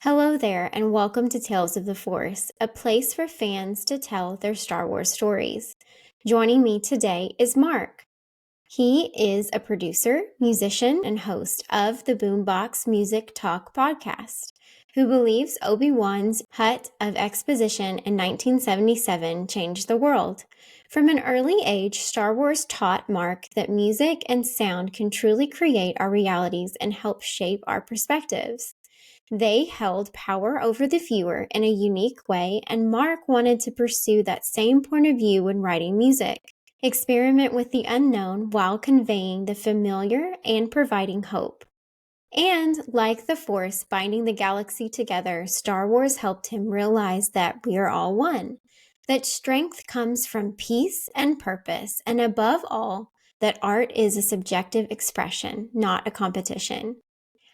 Hello there, and welcome to Tales of the Force, a place for fans to tell their Star Wars stories. Joining me today is Marc. He is a producer, musician, and host of the Boombox Music Talk podcast, who believes Obi-Wan's hut of Exposition in 1977 changed the world. From an early age, Star Wars taught Marc that music and sound can truly create our realities and help shape our perspectives. They held power over the viewer in a unique way, and Marc wanted to pursue that same point of view when writing music. Experiment with the unknown while conveying the familiar and providing hope. And like the Force binding the galaxy together, Star Wars helped him realize that we are all one, that strength comes from peace and purpose, and above all, that art is a subjective expression, not a competition.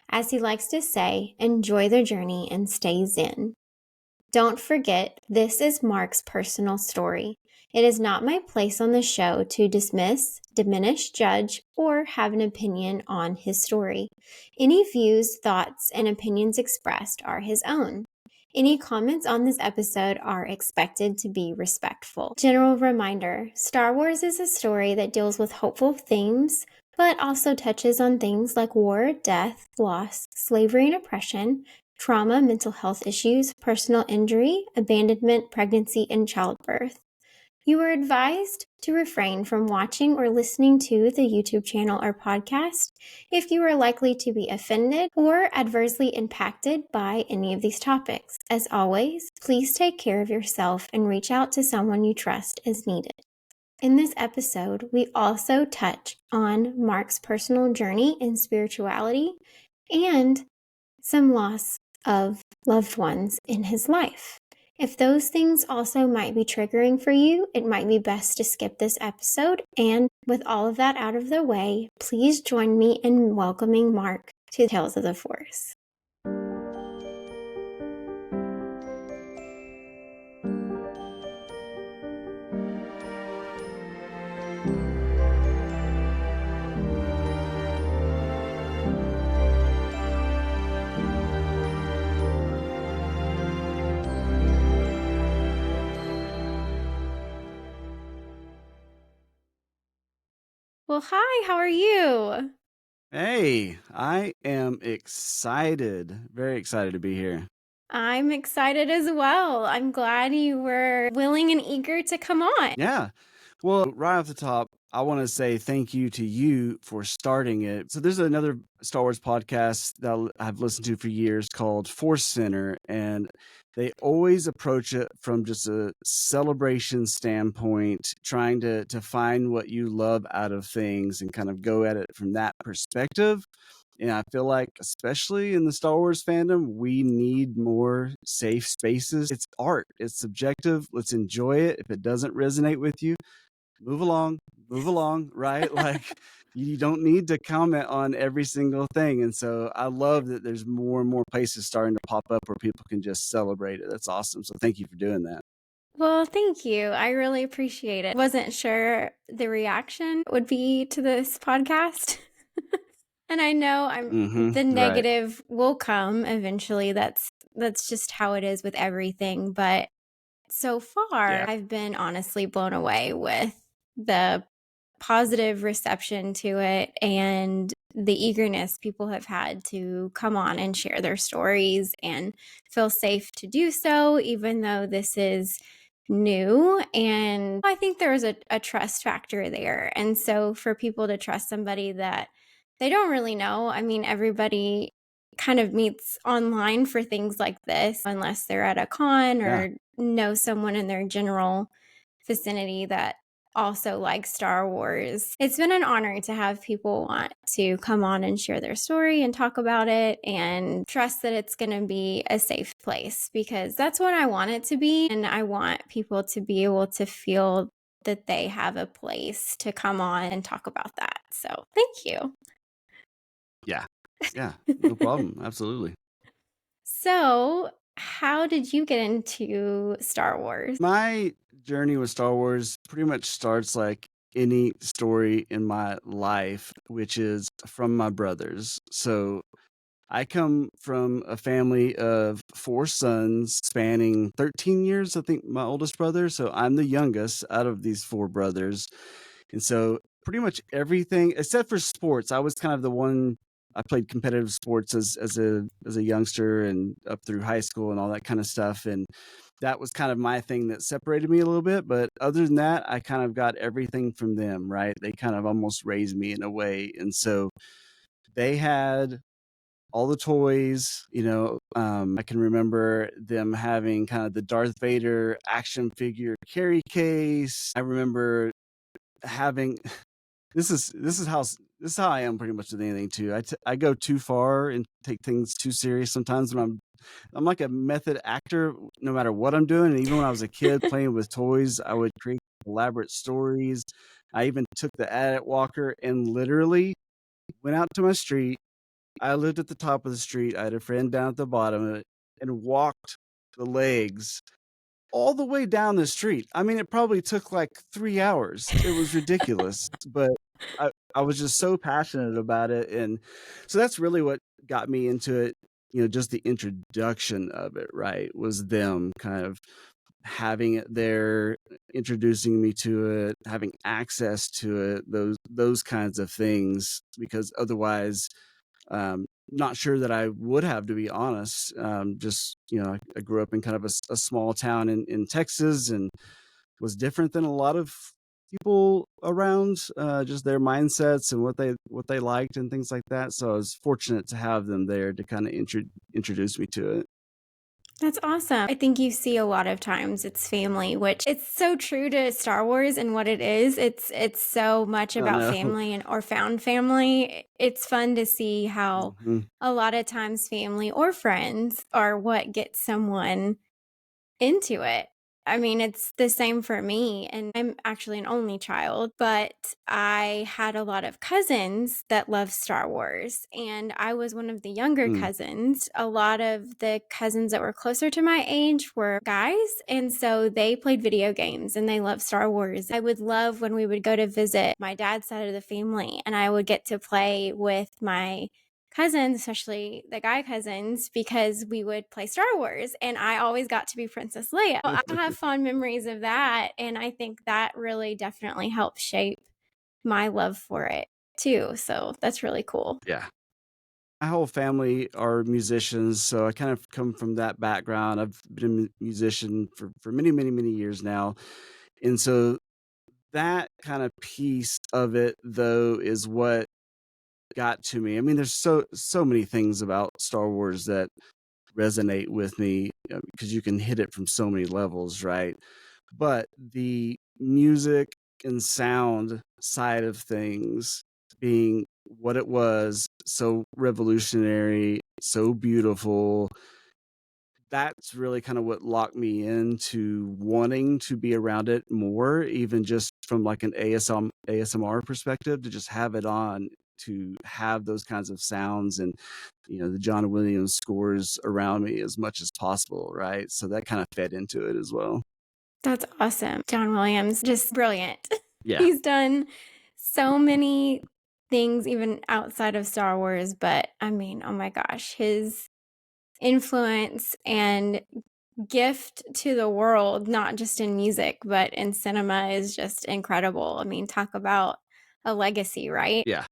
As he likes to say, enjoy the journey and stay zen. Don't forget, this is Marc's personal story. It is not my place on the show to dismiss, diminish, judge, or have an opinion on his story. Any views, thoughts, and opinions expressed are his own. Any comments on this episode are expected to be respectful. General reminder, Star Wars is a story that deals with hopeful themes, but also touches on things like war, death, loss, slavery and oppression, trauma, mental health issues, personal injury, abandonment, pregnancy, and childbirth. You are advised to refrain from watching or listening to the YouTube channel or podcast if you are likely to be offended or adversely impacted by any of these topics. As always, please take care of yourself and reach out to someone you trust as needed. In this episode, we also touch on Marc's personal journey in spirituality and some loss of loved ones in his life. If those things also might be triggering for you, it might be best to skip this episode. And with all of that out of the way, please join me in welcoming Marc to Tales of the Force. Well, hi, how are you? Hey, I am excited, very excited to be here. I'm excited as well. I'm glad you were willing and eager to come on. Yeah. Well, right off the top, I want to say thank you to you for starting it. So there's another Star Wars podcast that I've listened to for years called Force Center, and they always approach it from just a celebration standpoint, trying to find what you love out of things and kind of go at it from that perspective. And I feel like, especially in the Star Wars fandom, we need more safe spaces. It's art, it's subjective. Let's enjoy it. If it doesn't resonate with you, move along, right? Like, you don't need to comment on every single thing. And so I love that there's more and more places starting to pop up where people can just celebrate it. That's awesome. So thank you for doing that. Well, thank you. I really appreciate it. Wasn't sure the reaction would be to this podcast. And I know the Right. negative will come eventually. That's just how it is with everything. But so far, Yeah. I've been honestly blown away with the positive reception to it and the eagerness people have had to come on and share their stories and feel safe to do so, even though this is new. And I think there's a trust factor there. And so for people to trust somebody that they don't really know, I mean, everybody kind of meets online for things like this, unless they're at a con Yeah. or know someone in their general vicinity that also likes Star Wars. It's been an honor to have people want to come on and share their story and talk about it and trust that it's going to be a safe place, because that's what I want it to be. And I want people to be able to feel that they have a place to come on and talk about that. So thank you. Yeah. Yeah. No problem. Absolutely. So, how did you get into Star Wars? My journey with Star Wars pretty much starts like any story in my life, which is from my brothers. So I come from a family of 4 sons spanning 13 years, I think, my oldest brother, so I'm the youngest out of these 4 brothers, and so pretty much everything except for sports, I was kind of the one. I played competitive sports as a youngster and up through high school and all that kinda stuff, and that was kind of my thing that separated me a little bit, but other than that, I kind of got everything from them, right? They kind of almost raised me in a way, and so they had all the toys, I can remember them having kind of the Darth Vader action figure carry case. I remember having this is how I am pretty much with anything too. I go too far and take things too serious sometimes when I'm like a method actor no matter what I'm doing. And even when I was a kid playing with toys, I would create elaborate stories. I even took the Addict Walker and literally went out to my street. I lived at the top of the street. I had a friend down at the bottom of it and walked the legs all the way down the street. I mean, it probably took like 3 hours. It was ridiculous, but I was just so passionate about it, and so that's really what got me into it, just the introduction of it, right, was them kind of having it there, introducing me to it, having access to it, those kinds of things, because otherwise not sure that I would have, to be honest. Just, I grew up in kind of a small town in Texas and was different than a lot of people around, just their mindsets and what they liked and things like that. So I was fortunate to have them there to kind of introduce me to it. That's awesome. I think you see a lot of times it's family, which it's so true to Star Wars and what it is. It's so much I about know. family and or found family. It's fun to see how Mhm. a lot of times family or friends are what gets someone into it. I mean, it's the same for me, and I'm actually an only child, but I had a lot of cousins that loved Star Wars, and I was one of the younger Mm. cousins. A lot of the cousins that were closer to my age were guys, and so they played video games and they loved Star Wars. I would love when we would go to visit my dad's side of the family, and I would get to play with my cousins, especially the guy cousins, because we would play Star Wars and I always got to be Princess Leia. I have fond memories of that. And I think that really definitely helped shape my love for it too. So that's really cool. Yeah. My whole family are musicians, so I kind of come from that background. I've been a musician for many, many, many years now. And so that kind of piece of it, though, is what got to me. I mean, there's so many things about Star Wars that resonate with me, because you can hit it from so many levels, right? But the music and sound side of things being what it was, so revolutionary, so beautiful, that's really kind of what locked me into wanting to be around it more, even just from like an ASMR perspective, to just have it on, to have those kinds of sounds and the John Williams scores around me as much as possible, right? So that kind of fed into it as well. That's awesome. John Williams, just brilliant. Yeah, He's done so many things, even outside of Star Wars. But I mean, oh my gosh, his influence and gift to the world, not just in music, but in cinema, is just incredible. I mean, talk about a legacy, right? yeah,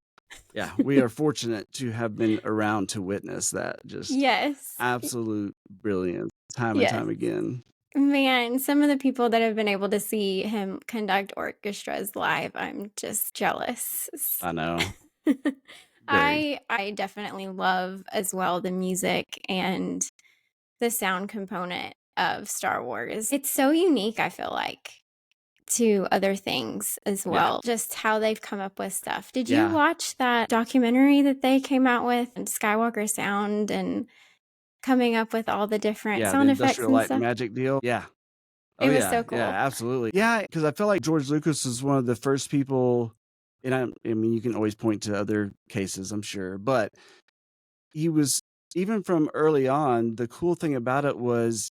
yeah. We are fortunate to have been around to witness that, just Yes. absolute brilliance time and Yes. time again. Man, some of the people that have been able to see him conduct orchestras live, I'm just jealous. I know. Very. I definitely love as well the music and the sound component of Star Wars. It's so unique, I feel like, to other things as Yeah. well, just how they've come up with stuff. Did you Yeah. watch that documentary that they came out with, and Skywalker Sound, and coming up with all the different Yeah, the sound effects Industrial and Light and stuff? Magic deal. Yeah. Oh, It was yeah. so Yeah, cool. absolutely. Yeah, because I feel like George Lucas was one of the first people, and I mean, you can always point to other cases, I'm sure, but he was, even from early on, the cool thing about it was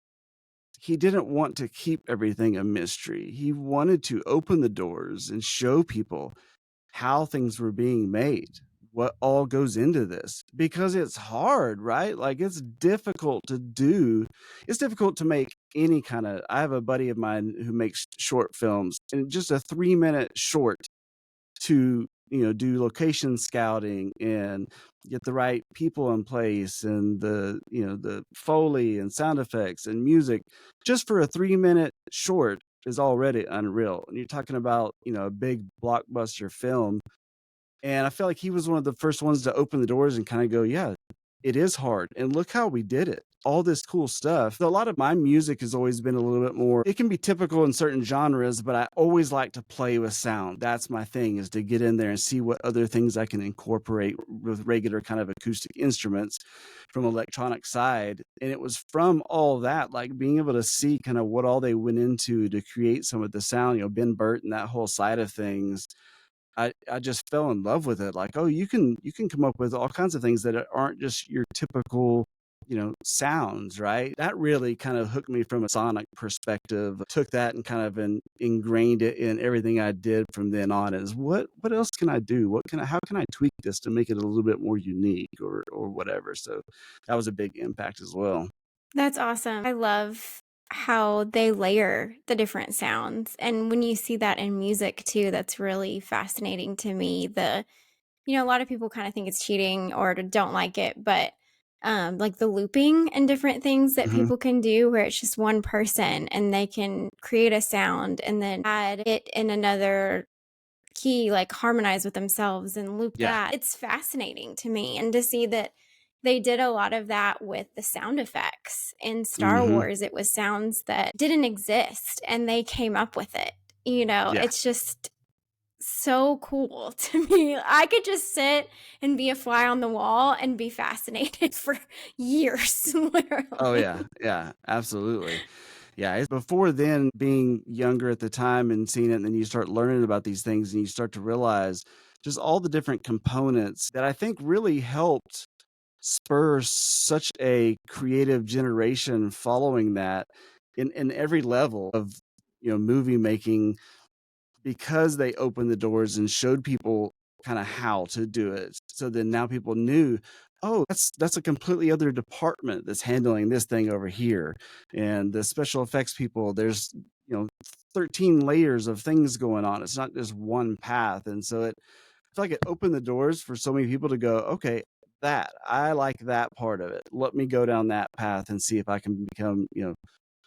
he didn't want to keep everything a mystery. He wanted to open the doors and show people how things were being made, what all goes into this because it's hard, right? Like it's difficult to do. It's difficult to make any kind of. I have a buddy of mine who makes short films, and just a 3-minute short to do location scouting and get the right people in place and the foley and sound effects and music just for a 3-minute short is already unreal, and you're talking about a big blockbuster film. And I feel like he was one of the first ones to open the doors and kind of go, yeah, it is hard. And look how we did it. All this cool stuff. So a lot of my music has always been a little bit more, it can be typical in certain genres, but I always like to play with sound. That's my thing, is to get in there and see what other things I can incorporate with regular kind of acoustic instruments from electronic side. And it was from all that, like being able to see kind of what all they went into to create some of the sound, Ben Burt and that whole side of things. I just fell in love with it. Like, oh, you can come up with all kinds of things that aren't just your typical, sounds, right? That really kind of hooked me from a sonic perspective. Took that and kind of ingrained it in everything I did from then on. Is what else can I do? How can I tweak this to make it a little bit more unique or whatever? So that was a big impact as well. That's awesome. I love how they layer the different sounds. And when you see that in music too, that's really fascinating to me. A lot of people kind of think it's cheating or don't like it, but like the looping and different things that Hmm. people can do where it's just one person and they can create a sound and then add it in another key, like harmonize with themselves and loop Yeah. that. It's fascinating to me. And to see that they did a lot of that with the sound effects in Star Hmm. Wars. It was sounds that didn't exist and they came up with it. Yeah. It's just so cool to me. I could just sit and be a fly on the wall and be fascinated for years, Oh literally. yeah. Yeah. Absolutely. Yeah, it's before then, being younger at the time and seeing it, and then you start learning about these things and you start to realize just all the different components that I think really helped spur such a creative generation following that in every level of movie making, because they opened the doors and showed people kind of how to do it. So then now people knew, oh, that's a completely other department that's handling this thing over here. And the special effects people, there's 13 layers of things going on. It's not just one path. And so I feel like it opened the doors for so many people to go, okay, that I like that part of it. Let me go down that path and see if I can become,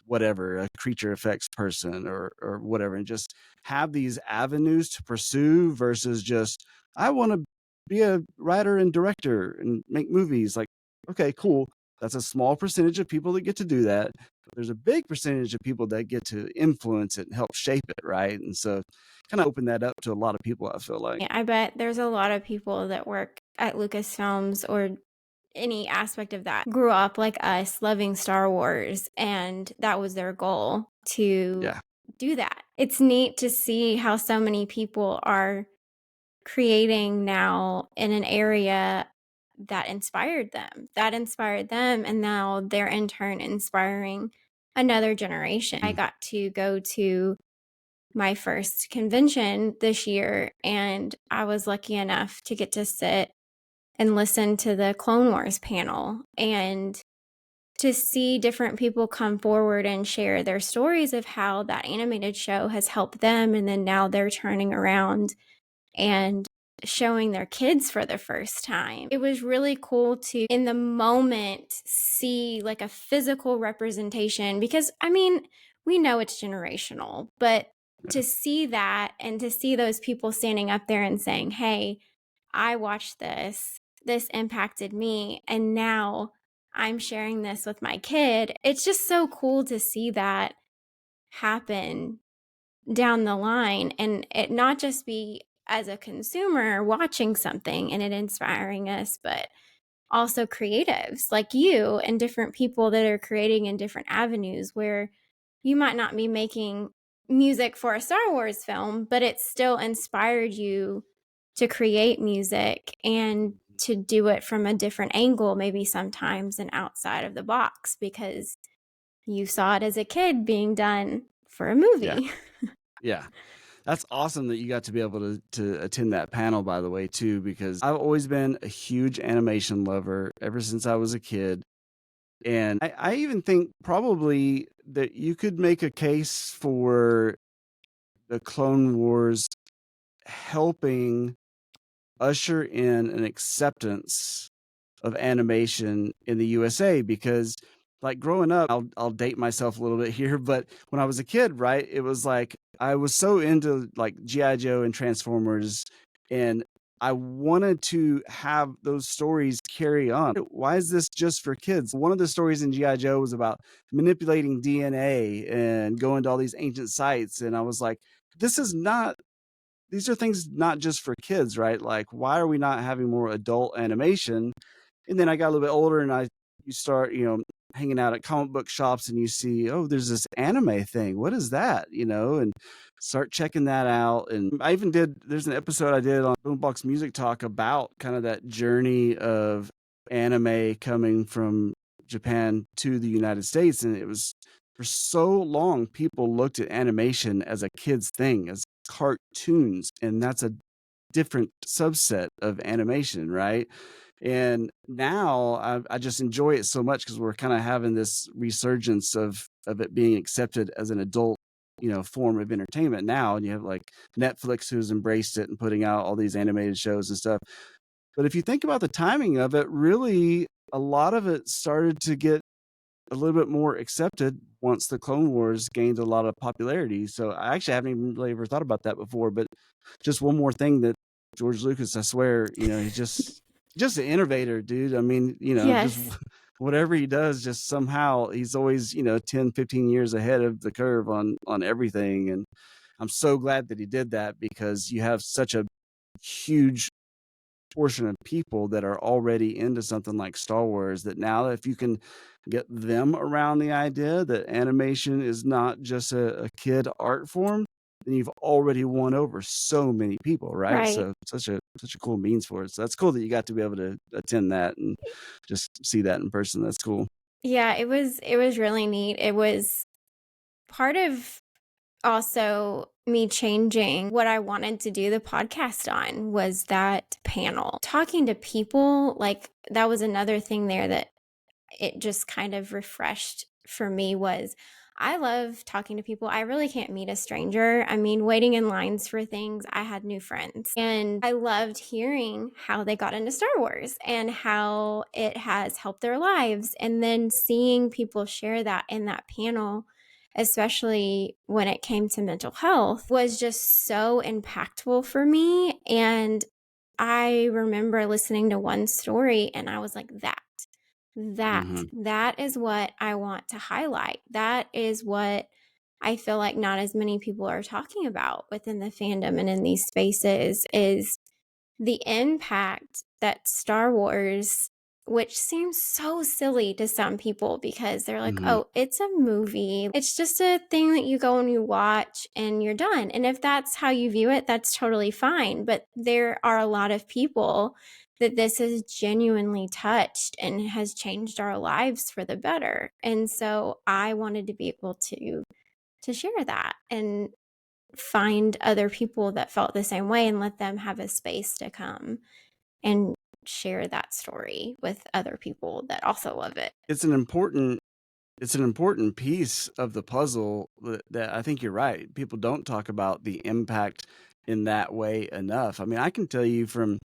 whatever, a creature effects person or whatever, and just have these avenues to pursue versus just, I want to be a writer and director and make movies. Like, okay, cool. That's a small percentage of people that get to do that. But there's a big percentage of people that get to influence it and help shape it, right? And so kind of open that up to a lot of people, I feel like. Yeah, I bet there's a lot of people that work at Lucasfilms or any aspect of that grew up like us loving Star Wars, and that was their goal to Yeah. do that. It's neat to see how so many people are creating now in an area that inspired them, and now they're in turn inspiring another generation. I Mm. got to go to my first convention this year, and I was lucky enough to get to sit and listen to the Clone Wars panel and to see different people come forward and share their stories of how that animated show has helped them. And then now they're turning around and showing their kids for the first time. It was really cool to, in the moment, see like a physical representation because, I mean, we know it's generational, but Yeah. to see that and to see those people standing up there and saying, hey, I watched this impacted me, and now I'm sharing this with my kid. It's just so cool to see that happen down the line and it not just be as a consumer watching something and it inspiring us, but also creatives like you and different people that are creating in different avenues where you might not be making music for a Star Wars film, but it still inspired you to create music and to do it from a different angle, maybe sometimes and outside of the box because you saw it as a kid being done for a Yeah. movie. Yeah. That's awesome that you got to be able to attend that panel, by the way, too, because I've always been a huge animation lover ever since I was a kid. And I even think probably that you could make a case for the Clone Wars helping usher in an acceptance of animation in the USA, because like growing up, I'll date myself a little bit here, but when I was a kid, right, it was like I was so into like GI Joe and Transformers, and I wanted to have those stories carry on. Why is this just for kids? One of the stories in GI Joe was about manipulating DNA and going to all these ancient sites, and I was like, this is not, these are things not just for kids, right? Like, why are we not having more adult animation? And then I got a little bit older, and you start, hanging out at comic book shops, and you see, oh, there's this anime thing. What is that? And start checking that out. And I even there's an episode I did on Boombox Music Talk about kind of that journey of anime coming from Japan to the United States. And it was, for so long, people looked at animation as a kid's thing, as cartoons, and that's a different subset of animation, right? And now I just enjoy it so much because we're kind of having this resurgence of it being accepted as an adult, form of entertainment now. And you have like Netflix, who's embraced it and putting out all these animated shows and stuff. But if you think about the timing of it, really, a lot of it started to get a little bit more accepted once the Clone Wars gained a lot of popularity. So I actually haven't even really ever thought about that before. But just one more thing, that George Lucas, I swear, he's just an innovator, dude. I mean, just Yes. whatever he does, just somehow he's always, 10, 15 years ahead of the curve on everything. And I'm so glad that he did that, because you have such a huge portion of people that are already into something like Star Wars, that now if you can get them around the idea that animation is not just a kid art form, then you've already won over so many people, right? Right. So such a cool means for it. So that's cool that you got to be able to attend that and just see that in person. That's cool. Yeah, it was really neat. It was part of also me changing what I wanted to do the podcast on, was that panel. Talking to people, like that was another thing there that it just kind of refreshed for me. Was I love talking to people. I really can't meet a stranger. I mean, waiting in lines for things, I had new friends. And I loved hearing how they got into Star Wars and how it has helped their lives. And then seeing people share that in that panel, especially when it came to mental health, was just so impactful for me. And I remember listening to one story and I was like, Mm-hmm. that is what I want to highlight. That is what I feel like not as many people are talking about within the fandom and in these spaces, is the impact that Star Wars, which seems so silly to some people because they're like, Mm-hmm. oh, it's a movie. It's just a thing that you go and you watch and you're done. And if that's how you view it, that's totally fine. But there are a lot of people that this has genuinely touched and has changed our lives for the better. And so I wanted to be able to share that and find other people that felt the same way and let them have a space to come and share that story with other people that also love it. It's an important piece of the puzzle that I think you're right. People don't talk about the impact in that way enough. I mean, I can tell you from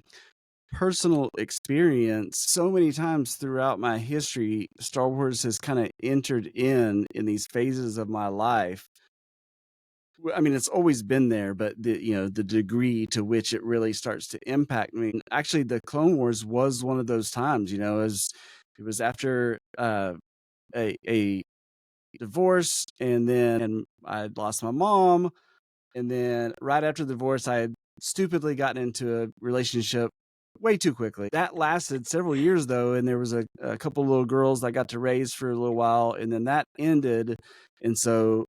personal experience, so many times throughout my history, Star Wars has kind of entered in these phases of my life. I mean, it's always been there, but the degree to which it really starts to impact me. Actually, the Clone Wars was one of those times. As it was after a divorce, and then I'd lost my mom, and then right after the divorce, I had stupidly gotten into a relationship way too quickly. That lasted several years though, and there was a couple little girls I got to raise for a little while, and then that ended, and so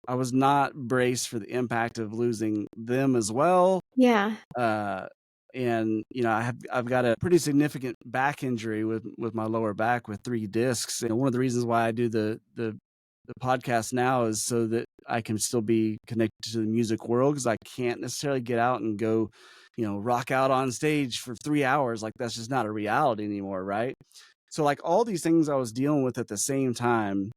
I was not braced for the impact of losing them as well. Yeah. Uh, and I've got a pretty significant back injury with my lower back with 3 discs. And one of the reasons why I do the the podcast now is so that I can still be connected to the music world, because I can't necessarily get out and go, rock out on stage for 3 hours. Like, that's just not a reality anymore, right? So like all these things I was dealing with at the same time,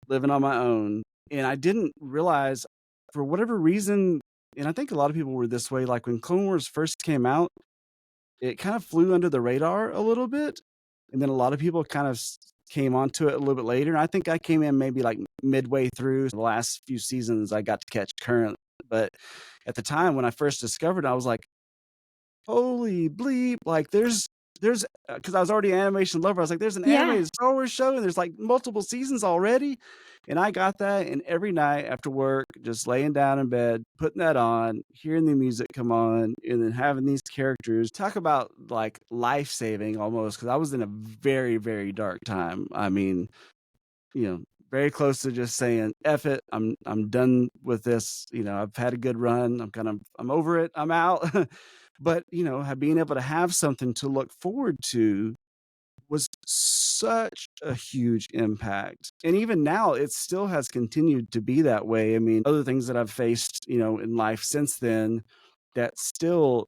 living on my own, and I didn't realize, for whatever reason, and I think a lot of people were this way, like when Clone Wars first came out, it kind of flew under the radar a little bit, and then a lot of people kind of came onto it a little bit later. And I think I came in maybe like midway through the last few seasons I got to catch current. But at the time when I first discovered it, I was like, holy bleep, like there's because I was already an animation lover. I was like, there's an Yeah. animated Star Wars show and there's like multiple seasons already. And I got that, and every night after work, just laying down in bed, putting that on, hearing the music come on, and then having these characters talk about like life saving almost, because I was in a very, very dark time. I mean, very close to just saying, F it, I'm done with this. I've had a good run. I'm over it. I'm out. But, being able to have something to look forward to was such a huge impact. And even now, it still has continued to be that way. I mean, other things that I've faced, in life since then, that still,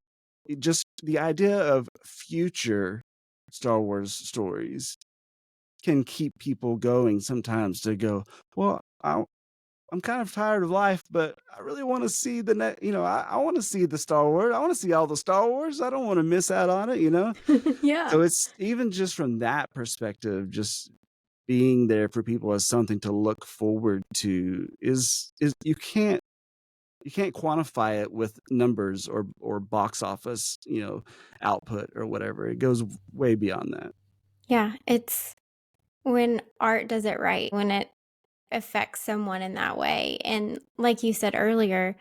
just the idea of future Star Wars stories can keep people going sometimes, to go, well, I'm kind of tired of life, but I really want to see the next, I want to see the Star Wars. I want to see all the Star Wars. I don't want to miss out on it. Yeah. So it's even just from that perspective, just being there for people as something to look forward to is you can't quantify it with numbers or box office, output or whatever. It goes way beyond that. Yeah. It's when art does it right, when it affects someone in that way. And like you said earlier,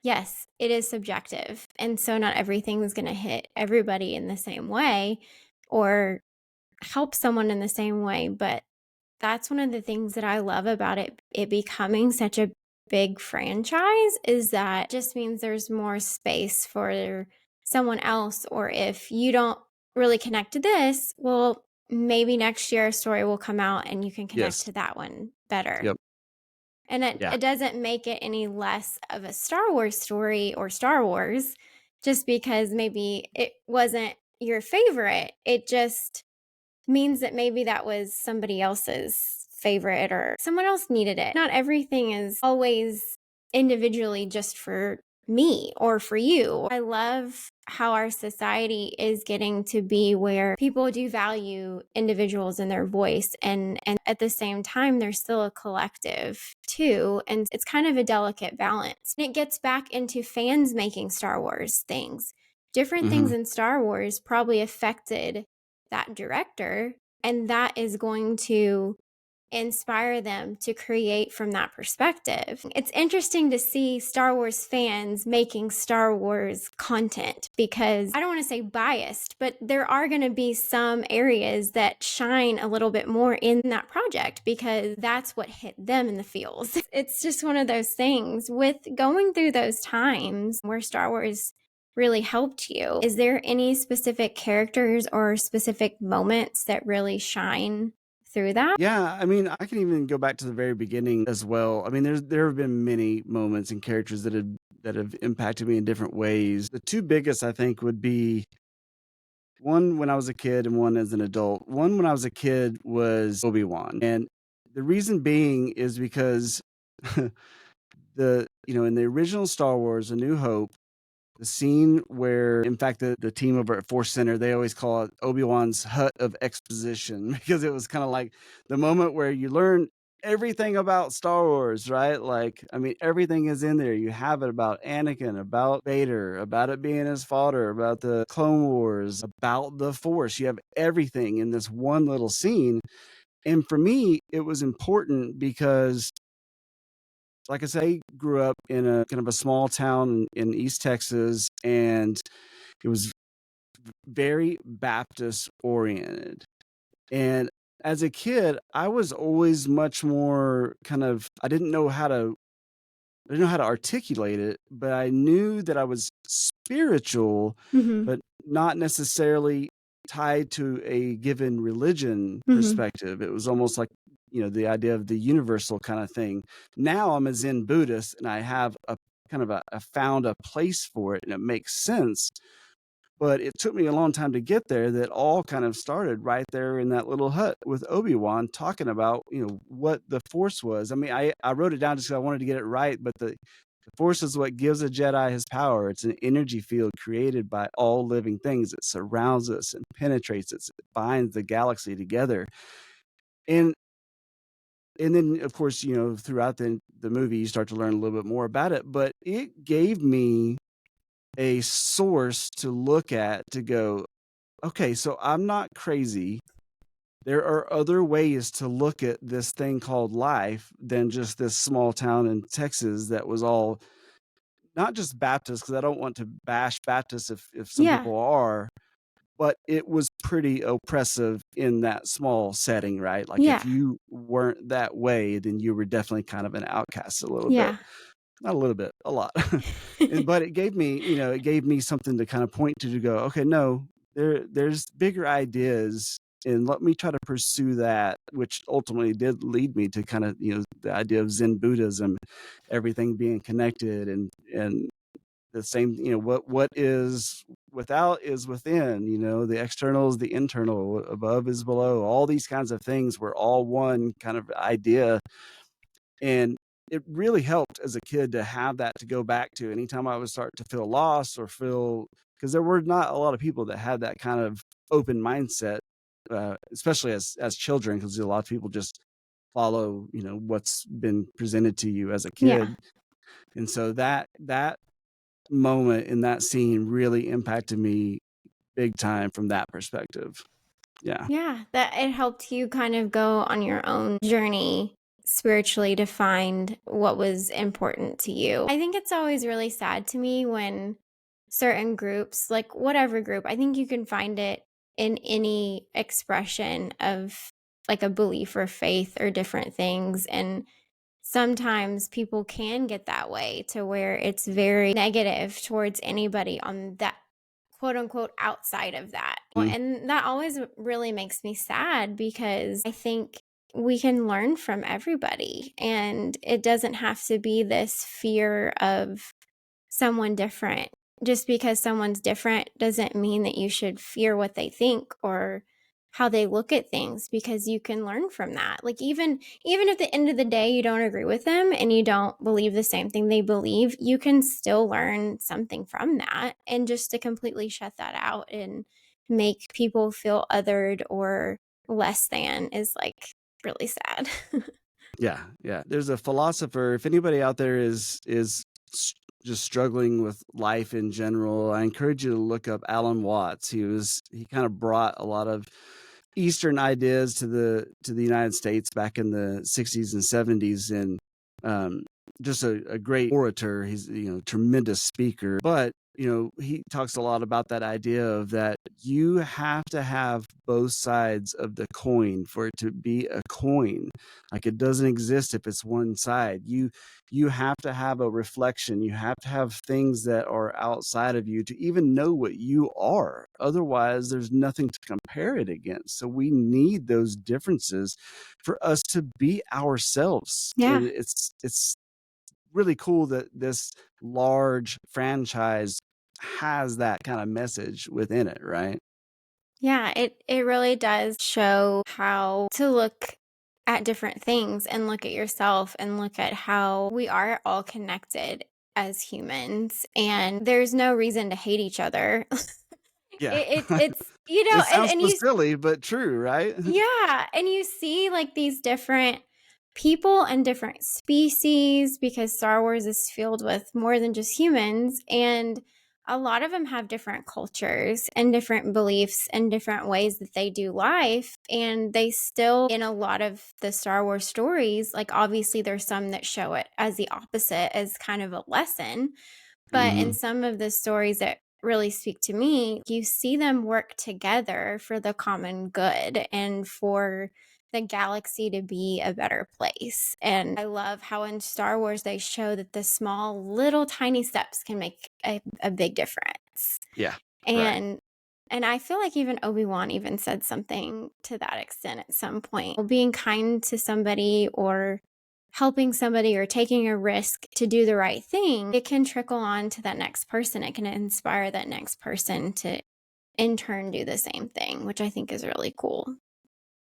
yes, it is subjective. And so not everything is going to hit everybody in the same way or help someone in the same way. But that's one of the things that I love about it becoming such a big franchise, is that just means there's more space for someone else. Or if you don't really connect to this, well, maybe next year a story will come out and you can connect Yes. to that one better. Yep. And Yeah. it doesn't make it any less of a Star Wars story or Star Wars just because maybe it wasn't your favorite. It just means that maybe that was somebody else's favorite or someone else needed it. Not everything is always individually just for me or for you. I love how our society is getting to be where people do value individuals and their voice, and at the same time there's still a collective too, and it's kind of a delicate balance. And it gets back into fans making Star Wars things. Different Hmm. things in Star Wars probably affected that director, and that is going to inspire them to create from that perspective. It's interesting to see Star Wars fans making Star Wars content, because I don't want to say biased, but there are going to be some areas that shine a little bit more in that project because that's what hit them in the feels. It's just one of those things with going through those times where Star Wars really helped you. Is there any specific characters or specific moments that really shine through that? Yeah, I mean, I can even go back to the very beginning as well. I mean, there have been many moments and characters that have impacted me in different ways. The two biggest, I think, would be one when I was a kid and one as an adult. One when I was a kid was Obi-Wan. And the reason being is because in the original Star Wars, A New Hope, the scene where, in fact, the team over at Force Center, they always call it Obi-Wan's hut of exposition, because it was kind of like the moment where you learn everything about Star Wars, right? Like, I mean, everything is in there. You have it about Anakin, about Vader, about it being his father, about the Clone Wars, about the Force. You have everything in this one little scene. And for me, it was important because, like I say, grew up in a kind of a small town in East Texas, and it was very Baptist oriented. And as a kid, I was always much more kind of, I didn't know how to articulate it, but I knew that I was spiritual, Mm-hmm. but not necessarily tied to a given religion Mm-hmm. perspective. It was almost like the idea of the universal kind of thing. Now I'm a Zen Buddhist, and I have a kind of I found a place for it, and it makes sense. But it took me a long time to get there. That all kind of started right there in that little hut with Obi-Wan talking about, what the Force was. I mean, I wrote it down just because I wanted to get it right, but the Force is what gives a Jedi his power. It's an energy field created by all living things. It surrounds us and penetrates us. It binds the galaxy together. And and then, of course, throughout the movie, you start to learn a little bit more about it. But it gave me a source to look at to go, okay, so I'm not crazy. There are other ways to look at this thing called life than just this small town in Texas that was all not just Baptist, because I don't want to bash Baptists if some Yeah. people are, but it was pretty oppressive in that small setting, right? Like if Yeah. you weren't that way, then you were definitely kind of an outcast a little bit. Yeah. Not a little bit, a lot. But it gave me something to kind of point to go, okay, no, there's bigger ideas, and let me try to pursue that, which ultimately did lead me to kind of, the idea of Zen Buddhism, everything being connected, and the same, what is without is within, the external is the internal, above is below, all these kinds of things were all one kind of idea. And it really helped as a kid to have that to go back to anytime I would start to feel lost or feel, because there were not a lot of people that had that kind of open mindset, especially as children, because a lot of people just follow, what's been presented to you as a Yeah. kid. And so that moment in that scene really impacted me big time from that perspective. Yeah. Yeah, that it helped you kind of go on your own journey spiritually to find what was important to you. I think it's always really sad to me when certain groups, like whatever group, I think you can find it in any expression of like a belief or faith or different things. And sometimes people can get that way to where it's very negative towards anybody on that quote unquote outside of that. Mm. And that always really makes me sad because I think we can learn from everybody and it doesn't have to be this fear of someone different. Just because someone's different doesn't mean that you should fear what they think or how they look at things because you can learn from that. Like even at the end of the day you don't agree with them and you don't believe the same thing they believe, you can still learn something from that. And just to completely shut that out and make people feel othered or less than is like really sad. Yeah, yeah. There's a philosopher. If anybody out there just struggling with life in general, I encourage you to look up Alan Watts. He kind of brought a lot of Eastern ideas to the United States back in the 60s and 70s, and um, just a great orator. He's tremendous speaker, but he talks a lot about that idea of that you have to have both sides of the coin for it to be a coin. Like it doesn't exist if it's one side. You have to have a reflection. You have to have things that are outside of you to even know what you are. Otherwise, there's nothing to compare it against. So we need those differences for us to be ourselves. Yeah. It's really cool that this large franchise has that kind of message within it, right? Yeah, it really does show how to look at different things and look at yourself and look at how we are all connected as humans and there's no reason to hate each other. Yeah. It's It sounds and so you silly, but true, right? yeah, and you see like these different people and different species because Star Wars is filled with more than just humans and a lot of them have different cultures and different beliefs and different ways that they do life and they still in a lot of the Star Wars stories like obviously there's some that show it as the opposite as kind of a lesson but in Mhm. some of the stories that really speak to me, you see them work together for the common good and for the galaxy to be a better place. And I love how in Star Wars they show that the small, little, tiny steps can make a big difference. Yeah, right. And And I feel like even Obi-Wan even said something to that extent at some point. Being kind to somebody or helping somebody or taking a risk to do the right thing, it can trickle on to that next person. It can inspire that next person to in turn do the same thing, which I think is really cool.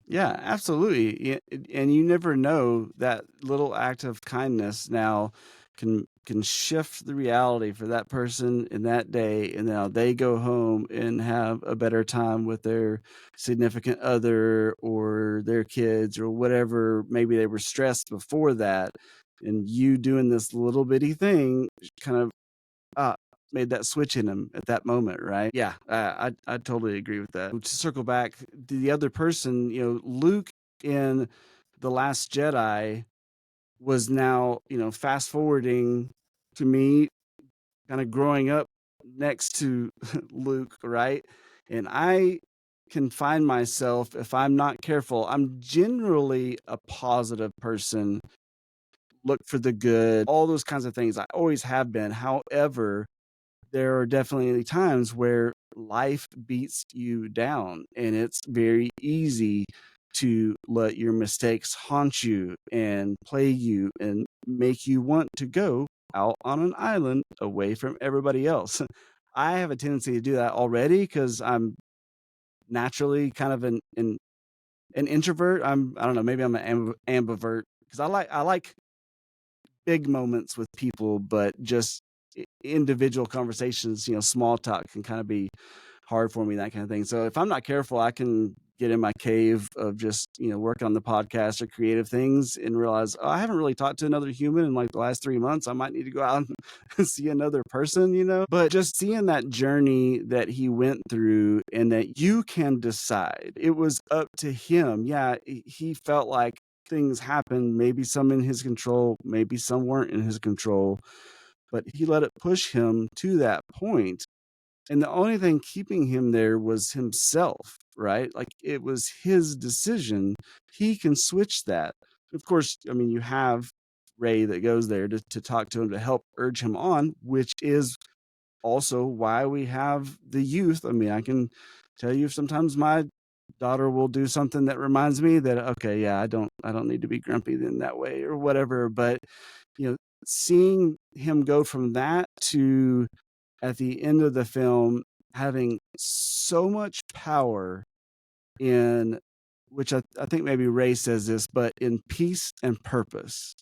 Yeah, absolutely. And you never know, that little act of kindness now can shift the reality for that person in that day, and now they go home and have a better time with their significant other or their kids or whatever. Maybe they were stressed before that, and you doing this little bitty thing kind of uh, made that switch in him at that moment, right? Yeah, I totally agree with that. To circle back, the other person, Luke in The Last Jedi was now, fast forwarding to me, kind of growing up next to Luke, right? And I can find myself, if I'm not careful, I'm generally a positive person, look for the good, all those kinds of things. I always have been. However, there are definitely times where life beats you down, and it's very easy to let your mistakes haunt you and plague you and make you want to go out on an island away from everybody else. I have a tendency to do that already because I'm naturally kind of an introvert. I don't know, maybe I'm an ambivert because I like big moments with people, but just individual conversations, small talk can kind of be hard for me, that kind of thing. So if I'm not careful, I can get in my cave of just, working on the podcast or creative things and realize, oh, I haven't really talked to another human in like the last 3 months. I might need to go out and see another person. But just seeing that journey that he went through and that you can decide, it was up to him. Yeah, he felt like things happened, maybe some in his control, maybe some weren't in his control, but he let it push him to that point. And the only thing keeping him there was himself, right? Like it was his decision. He can switch that. Of course, I mean, you have Ray that goes there to talk to him to help urge him on, which is also why we have the youth. I mean, I can tell you sometimes my daughter will do something that reminds me that, okay, yeah, I don't need to be grumpy in that way or whatever. But you know, seeing him go from that to at the end of the film having so much power in, which I think maybe Ray says this, but in peace and purpose,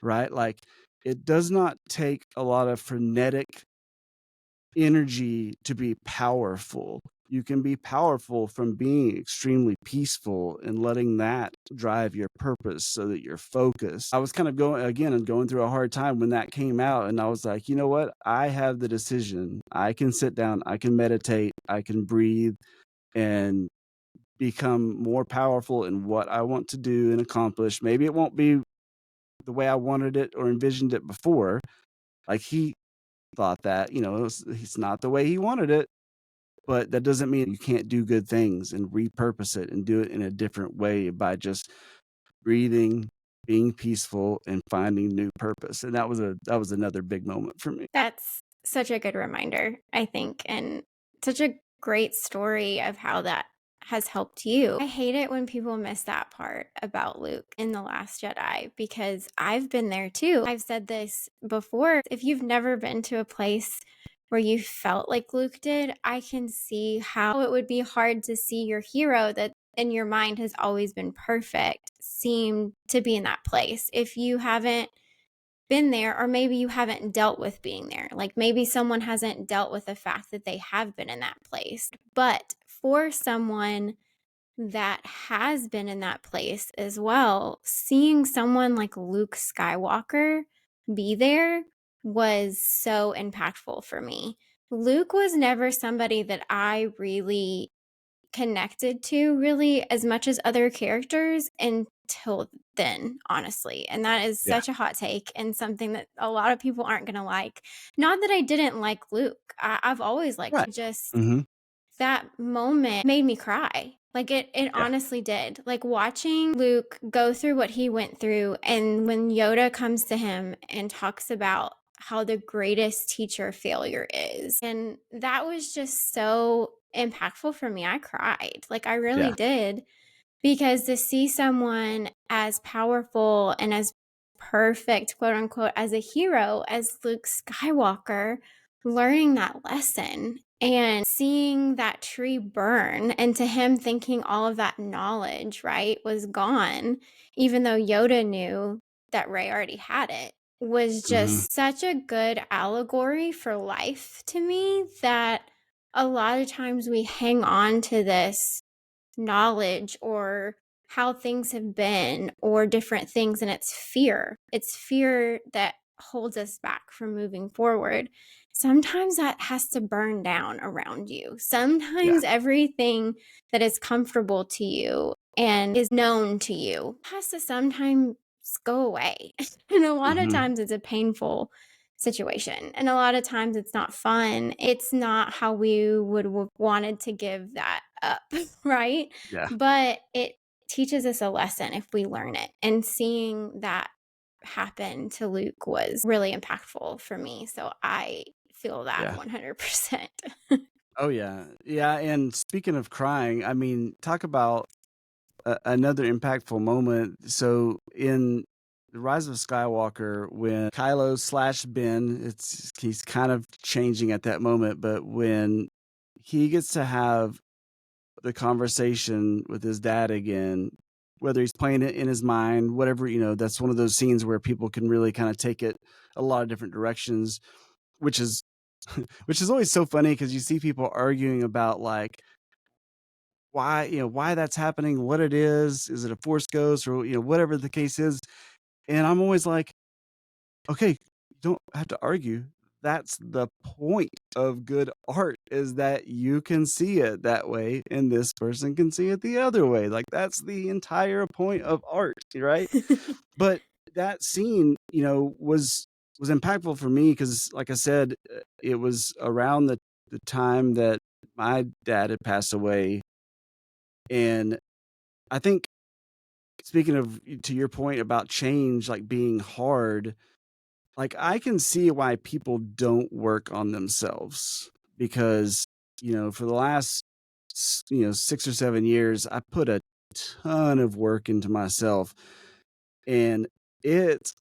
right? Like it does not take a lot of frenetic energy to be powerful. You can be powerful from being extremely peaceful and letting that drive your purpose so that you're focused. I was kind of going through a hard time when that came out. And I was like, you know what? I have the decision. I can sit down, I can meditate, I can breathe and become more powerful in what I want to do and accomplish. Maybe it won't be the way I wanted it or envisioned it before. Like he thought that, it's not the way he wanted it, but that doesn't mean you can't do good things and repurpose it and do it in a different way by just breathing, being peaceful, and finding new purpose. And that was another big moment for me. That's such a good reminder, I think, and such a great story of how that has helped you. I hate it when people miss that part about Luke in The Last Jedi because I've been there too. I've said this before. If you've never been to a place where you felt like Luke did, I can see how it would be hard to see your hero that in your mind has always been perfect seem to be in that place. If you haven't been there, or maybe you haven't dealt with being there. Like maybe someone hasn't dealt with the fact that they have been in that place. But for someone that has been in that place as well, seeing someone like Luke Skywalker be there was so impactful for me. Luke was never somebody that I really connected to really as much as other characters until then, honestly. And that is Yeah. such a hot take and something that a lot of people aren't going to like. Not that I didn't like Luke, I've always liked Right. him. Just Mm-hmm. that moment made me cry. Like it Yeah. honestly did. Like watching Luke go through what he went through, and when Yoda comes to him and talks about how the greatest teacher failure is. And that was just so impactful for me. I cried. Like, I really Yeah. did. Because to see someone as powerful and as perfect, quote unquote, as a hero as Luke Skywalker, learning that lesson and seeing that tree burn, and to him thinking all of that knowledge, right, was gone, even though Yoda knew that Rey already had it, was Mhm. just such a good allegory for life to me that a lot of times we hang on to this knowledge or how things have been or different things, and it's fear that holds us back from moving forward. Sometimes that has to burn down around you. Yeah. Sometimes everything that is comfortable to you and is known to you has to sometimes go away. And a lot of Mhm. times it's a painful situation. And a lot of times it's not fun. It's not how we would have wanted to give that up, right? Yeah. But it teaches us a lesson if we learn it. And seeing that happen to Luke was really impactful for me. So I feel that Yeah. 100%. Oh, yeah. Yeah, and speaking of crying, I mean, talk about another impactful moment. So in The Rise of Skywalker, when Kylo/Ben, he's kind of changing at that moment, but when he gets to have the conversation with his dad again, whether he's playing it in his mind, whatever, that's one of those scenes where people can really kind of take it a lot of different directions, which is which is always so funny because you see people arguing about like why that's happening, what it is it a force ghost or whatever the case is. And I'm always like, okay, you don't have to argue. That's the point of good art, is that you can see it that way and this person can see it the other way. Like that's the entire point of art, right? But that scene, was impactful for me because, like I said, it was around the time that my dad had passed away. And I think, speaking of, to your point about change, like being hard, like I can see why people don't work on themselves because, for the last, 6 or 7 years, I put a ton of work into myself, and it's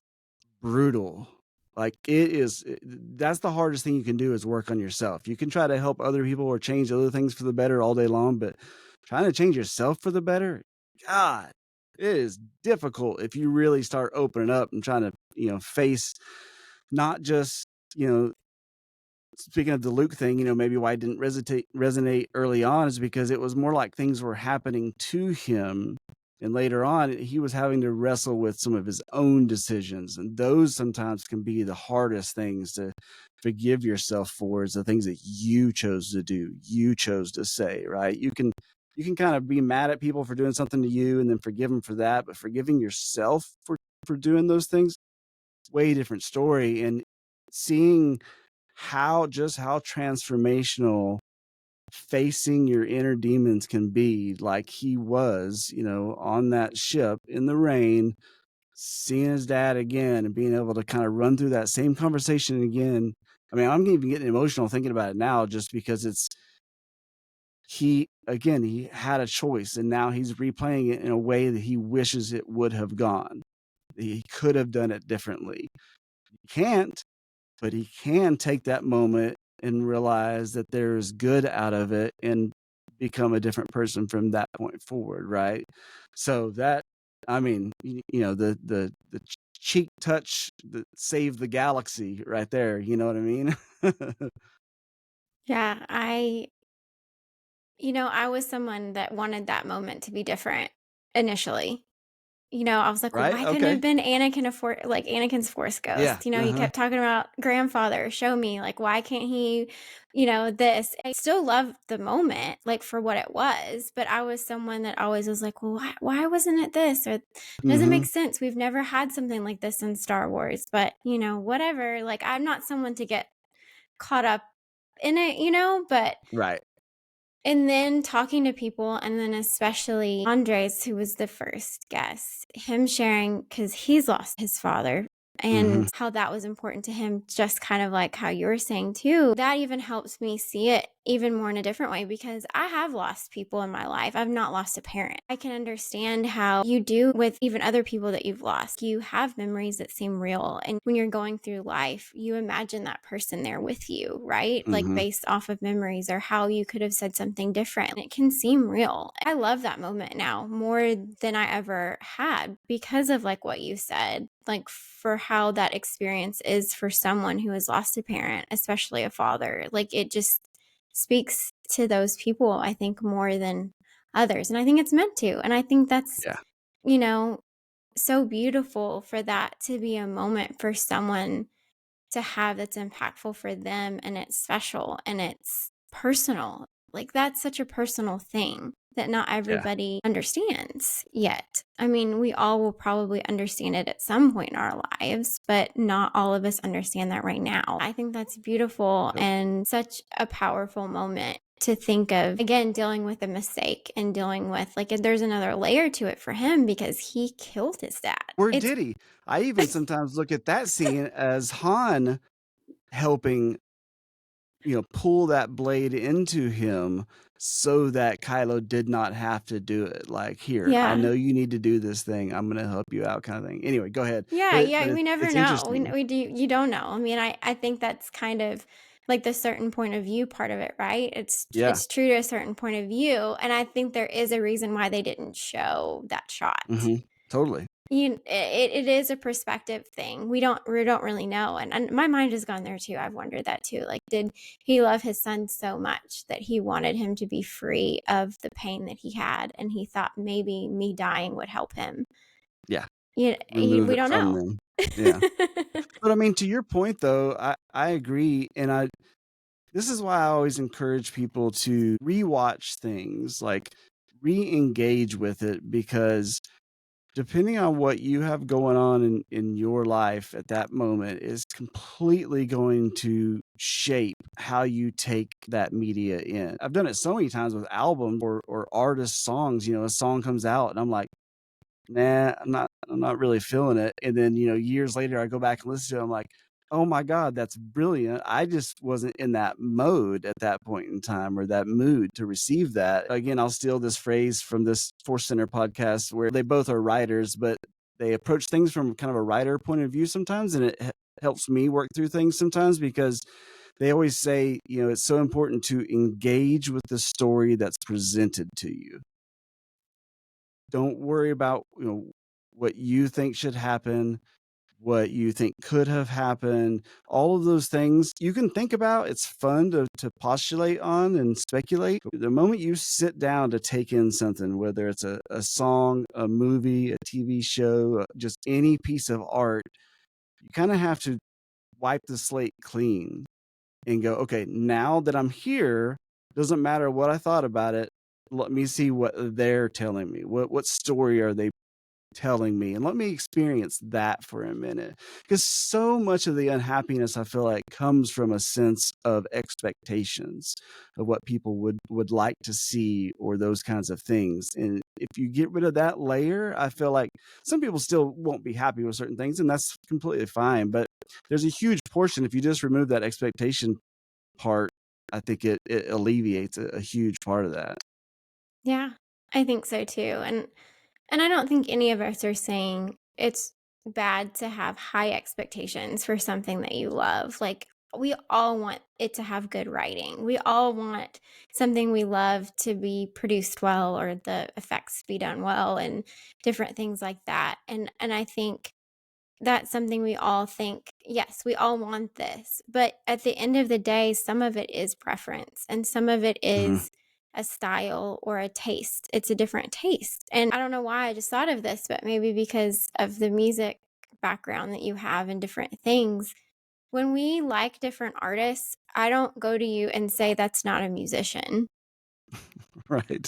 brutal. Like that's the hardest thing you can do, is work on yourself. You can try to help other people or change other things for the better all day long, but trying to change yourself for the better, God, it is difficult if you really start opening up and trying to, face not just, you know, speaking of the Luke thing, maybe why it didn't resonate early on is because it was more like things were happening to him. And later on, he was having to wrestle with some of his own decisions. And those sometimes can be the hardest things to forgive yourself for, is the things that you chose to do, you chose to say, right? You can kind of be mad at people for doing something to you and then forgive them for that, but forgiving yourself for doing those things, way different story. And seeing how transformational facing your inner demons can be, like he was, on that ship in the rain, seeing his dad again and being able to kind of run through that same conversation again. I mean, I'm even getting emotional thinking about it now, just because he had a choice, and now he's replaying it in a way that he wishes it would have gone. He could have done it differently. He can't, but he can take that moment and realize that there's good out of it and become a different person from that point forward, right? So that, I mean, the cheek touch that saved the galaxy right there. You know what I mean? Yeah, I was someone that wanted that moment to be different initially. I was like, "Well, Right? why couldn't it have Okay. been Anakin's Force Yeah. Ghost?" You Uh-huh. kept talking about grandfather, show me, like, why can't he, this? I still love the moment, like, for what it was, but I was someone that always was like, "Well, why wasn't it this?" Or, "It doesn't make Hmm. sense. We've never had something like this in Star Wars." But, whatever. Like, I'm not someone to get caught up in it, but Right. and then talking to people, and then especially Andres, who was the first guest, him sharing, because he's lost his father Hmm. and how that was important to him, just kind of like how you were saying too. That even helps me see it even more in a different way because I have lost people in my life. I've not lost a parent. I can understand how you do with even other people that you've lost. You have memories that seem real. And when you're going through life, you imagine that person there with you, right? Like Mhm. based off of memories or how you could have said something different. And it can seem real. I love that moment now more than I ever had because of like what you said, like for how that experience is for someone who has lost a parent, especially a father. Like it just speaks to those people, I think, more than others. And I think it's meant to. And I think that's, Yeah. you know, so beautiful for that to be a moment for someone to have that's impactful for them and it's special and it's personal. Like that's such a personal thing that not Yeah. everybody understands yet. I mean, we all will probably understand it at some point in our lives, but not all of us understand that right now. I think that's beautiful Yep. and such a powerful moment to think of, again, dealing with a mistake and dealing with like there's another layer to it for him because he killed his dad. Or It's did he? I even sometimes look at that scene as Han helping, pull that blade into him so that Kylo did not have to do it. Like, "Here, I yeah. know you need to do this thing. I'm gonna help you out," kinda thing. Anyway, go ahead. Yeah, But yeah, we never it's know. interesting. We do you don't know. I mean, I think that's kind of like the certain point of view part of it, right? Yeah. It's true to a certain point of view, and I think there is a reason why they didn't show that shot. Mhm. Totally. It is a perspective thing. We don't really know, and my mind has gone there too. I've wondered that too. Like, did he love his son so much that he wanted him to be free of the pain that he had, and he thought maybe me dying would help him? Yeah. We Remove it don't from know. them. Yeah. But, I mean, to your point, though, I agree, and this is why I always encourage people to rewatch things, like, re-engage with it because depending on what you have going on in your life at that moment is completely going to shape how you take that media in. I've done it so many times with albums or artist songs. A song comes out and I'm like, nah, I'm not really feeling it. And then, years later I go back and listen to it, I'm like, oh my God, that's brilliant. I just wasn't in that mode at that point in time or that mood to receive that. Again, I'll steal this phrase from this Force Center podcast where they both are writers, but they approach things from kind of a writer point of view sometimes, and it helps me work through things sometimes because they always say, it's so important to engage with the story that's presented to you. Don't worry about, what you think should happen, what you think could have happened, all of those things you can think about. It's fun to postulate on and speculate. The moment you sit down to take in something, whether it's a song, a movie, a TV show, just any piece of art, you kind of have to wipe the slate clean and go, okay, now that I'm here, doesn't matter what I thought about it. Let me see what they're telling me. What story are they telling me? And let me experience that for a minute. Because so much of the unhappiness I feel like comes from a sense of expectations of what people would like to see or those kinds of things. And if you get rid of that layer, I feel like some people still won't be happy with certain things, and that's completely fine. But there's a huge portion, if you just remove that expectation part, I think it alleviates a huge part of that. Yeah, I think so too. And I don't think any of us are saying it's bad to have high expectations for something that you love. Like we all want it to have good writing. We all want something we love to be produced well or the effects be done well and different things like that. And I think that's something we all think, yes, we all want this. But at the end of the day, some of it is preference and some of it Mhm. is a style or a taste. It's a different taste. And I don't know why I just thought of this, but maybe because of the music background that you have and different things. When we like different artists, I don't go to you and say that's not a musician. Right.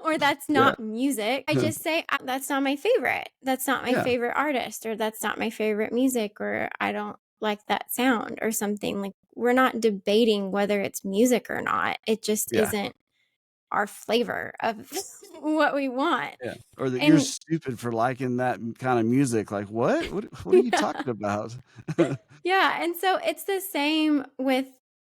Or that's Yeah. not music. I just say, That's not my favorite. That's not my Yeah. favorite artist," or "That's not my favorite music," or "I don't like that sound," or something. Like, we're not debating whether it's music or not. It just Yeah. isn't our flavor of what we want. Yeah, or that you're And stupid for liking that kind of music, like, "What? What are you yeah. talking about?" Yeah, and so it's the same with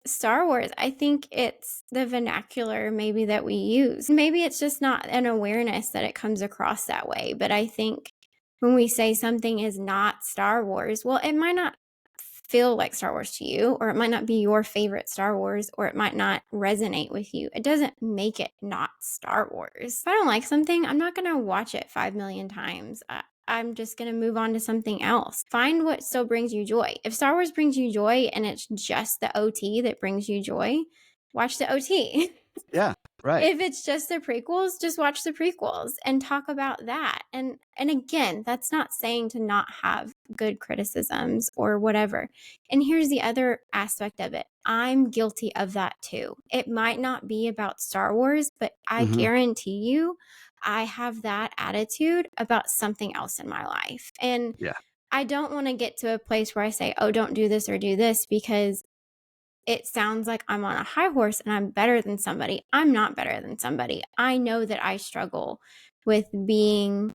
Star Wars, I think it's the vernacular maybe that we use. Maybe it's just not an awareness that it comes across that way. But I think when we say something is not Star Wars, well, it might not feel like Star Wars to you, or it might not be your favorite Star Wars, or it might not resonate with you. It doesn't make it not Star Wars. If I don't like something, I'm not going to watch it 5 million times. I'm just going to move on to something else. Find what still brings you joy. If Star Wars brings you joy and it's just the OT that brings you joy, watch the OT. Yeah, right. If it's just the prequels, just watch the prequels and talk about that. And again, that's not saying to not have good criticisms or whatever. And here's the other aspect of it. I'm guilty of that too. It might not be about Star Wars, but I guarantee you I have that attitude about something else in my life. And Yeah. I don't want to get to a place where I say, oh, don't do this or do this, because it sounds like I'm on a high horse and I'm better than somebody. I'm not better than somebody. I know that I struggle with being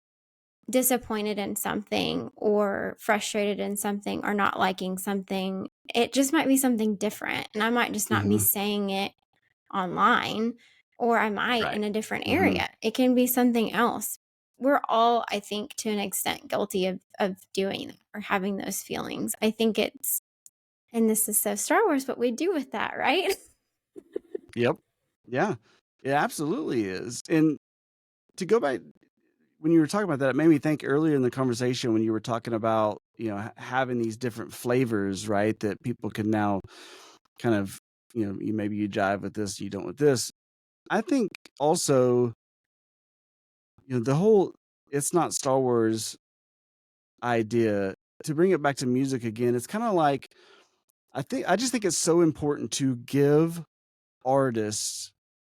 disappointed in something or frustrated in something or not liking something. It just might be something different. And I might just not be saying it online, or I might Right. in a different area. It can be something else. We're all, I think, to an extent guilty of doing that or having those feelings. I think it's, and this is so Star Wars, what we do with that, right? Yep. Yeah. It absolutely is. And to go back, when you were talking about that, it made me think earlier in the conversation when you were talking about, having these different flavors, right? That people can now kind of, maybe you jive with this, you don't with this. I think also, the whole it's not Star Wars idea, to bring it back to music again, it's kind of like, I just think it's so important to give artists,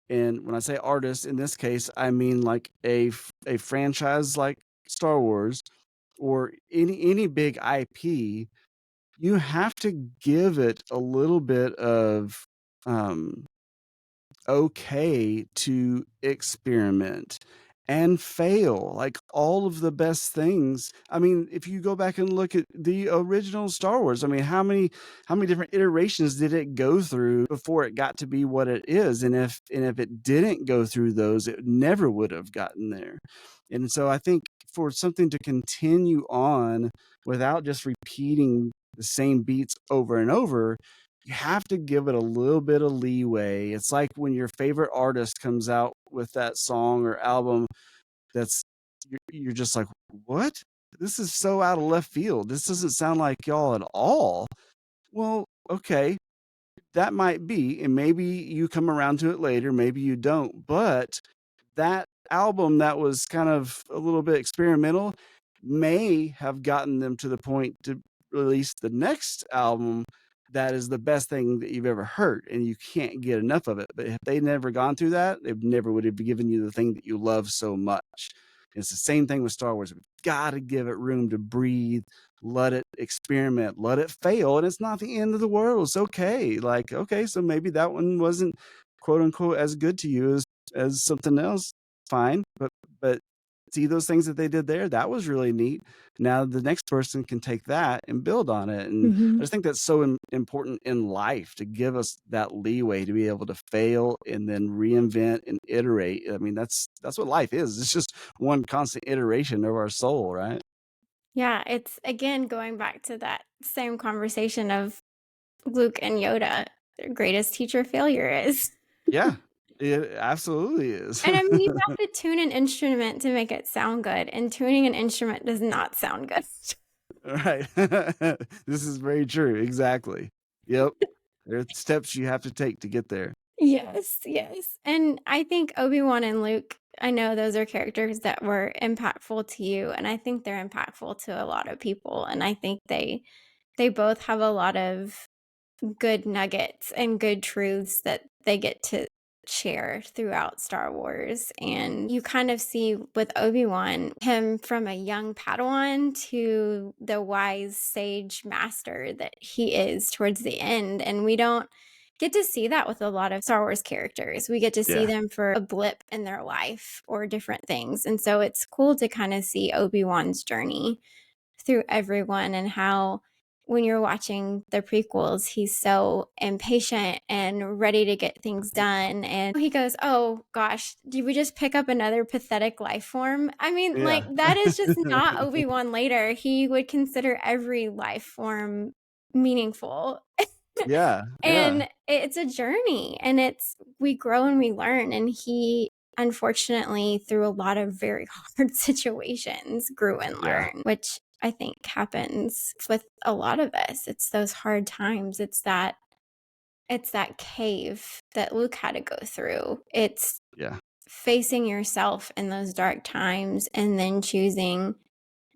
and when I say artists, in this case, I mean like a franchise like Star Wars or any big IP, you have to give it a little bit of um okay to experiment and fail, like all of the best things. I mean, if you go back and look at the original Star Wars, I mean, how many different iterations did it go through before it got to be what it is? And if it didn't go through those, it never would have gotten there. And so I think for something to continue on without just repeating the same beats over and over, you have to give it a little bit of leeway. It's like when your favorite artist comes out with that song or album that's you're just like, "What? This is so out of left field. This doesn't sound like y'all at all." Well, okay, that might be, and maybe you come around to it later, maybe you don't, but that album that was kind of a little bit experimental may have gotten them to the point to release the next album that is the best thing that you've ever heard, and you can't get enough of it. But if they never gone through that, they never would have given you the thing that you love so much. It's the same thing with Star Wars. We've got to give it room to breathe, let it experiment, let it fail, and it's not the end of the world. It's okay. Like, okay, so maybe that one wasn't quote unquote as good to you as something else. Fine, but see those things that they did there, that was really neat. Now the next person can take that and build on it. And I just think that's so important in life, to give us that leeway to be able to fail and then reinvent and iterate. I mean, that's what life is. It's just one constant iteration of our soul, right? Yeah, it's again going back to that same conversation of Luke and Yoda. Their greatest teacher failure is. Yeah, it absolutely is. And I mean, you have to tune an instrument to make it sound good, and tuning an instrument does not sound good. Right. This is very true. Exactly. Yep. There are steps you have to take to get there. Yes, yes. And I think Obi-Wan and Luke, I know those are characters that were impactful to you, and I think they're impactful to a lot of people. And I think they both have a lot of good nuggets and good truths that they get to share throughout Star Wars. And you kind of see with Obi-Wan, him from a young Padawan to the wise sage master that he is towards the end. And we don't get to see that with a lot of Star Wars characters. We get to see Yeah. them for a blip in their life or different things. And so it's cool to kind of see Obi-Wan's journey through everyone and how when you're watching the prequels, he's so impatient and ready to get things done. And he goes, oh gosh, did we just pick up another pathetic life form? I mean, like, that is just not Obi-Wan later. He would consider every life form meaningful. Yeah. And it's a journey, and we grow and we learn. And he, unfortunately, through a lot of very hard situations, grew and Yeah. learned, which I think happens with a lot of us. It's those hard times. It's that cave that Luke had to go through. It's Yeah. facing yourself in those dark times and then choosing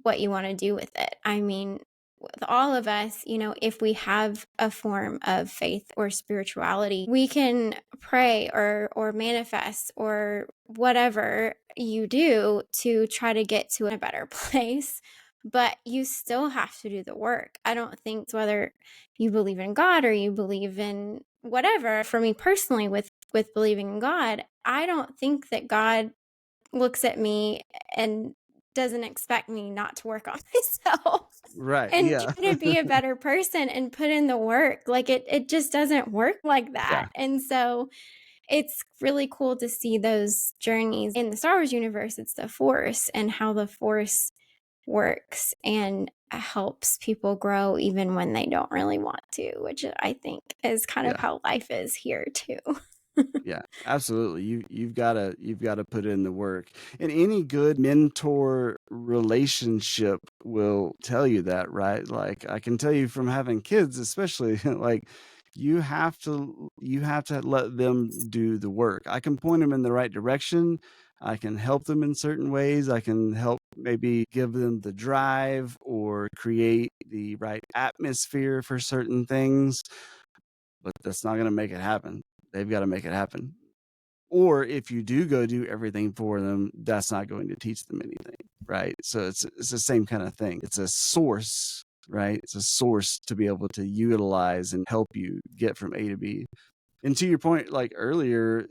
what you want to do with it. I mean, with all of us, if we have a form of faith or spirituality, we can pray or manifest or whatever you do to try to get to a better place. But you still have to do the work. I don't think whether you believe in God or you believe in whatever. For me personally, with believing in God, I don't think that God looks at me and doesn't expect me not to work on myself Right. and Yeah. try to be a better person and put in the work. Like, it just doesn't work like that. Yeah. And so it's really cool to see those journeys in the Star Wars universe. It's the Force and how the Force works and helps people grow even when they don't really want to, which I think is kind of Yeah. how life is here too. Yeah, absolutely. You've gotta put in the work. And any good mentor relationship will tell you that, right? Like I can tell you from having kids, especially like you have to let them do the work. I can point them in the right direction. I can help them in certain ways. I can help maybe give them the drive or create the right atmosphere for certain things, but that's not going to make it happen. They've got to make it happen. Or if you do go do everything for them, that's not going to teach them anything, right? So it's the same kind of thing. It's a source, right? It's a source to be able to utilize and help you get from A to B. And to your point, like earlier,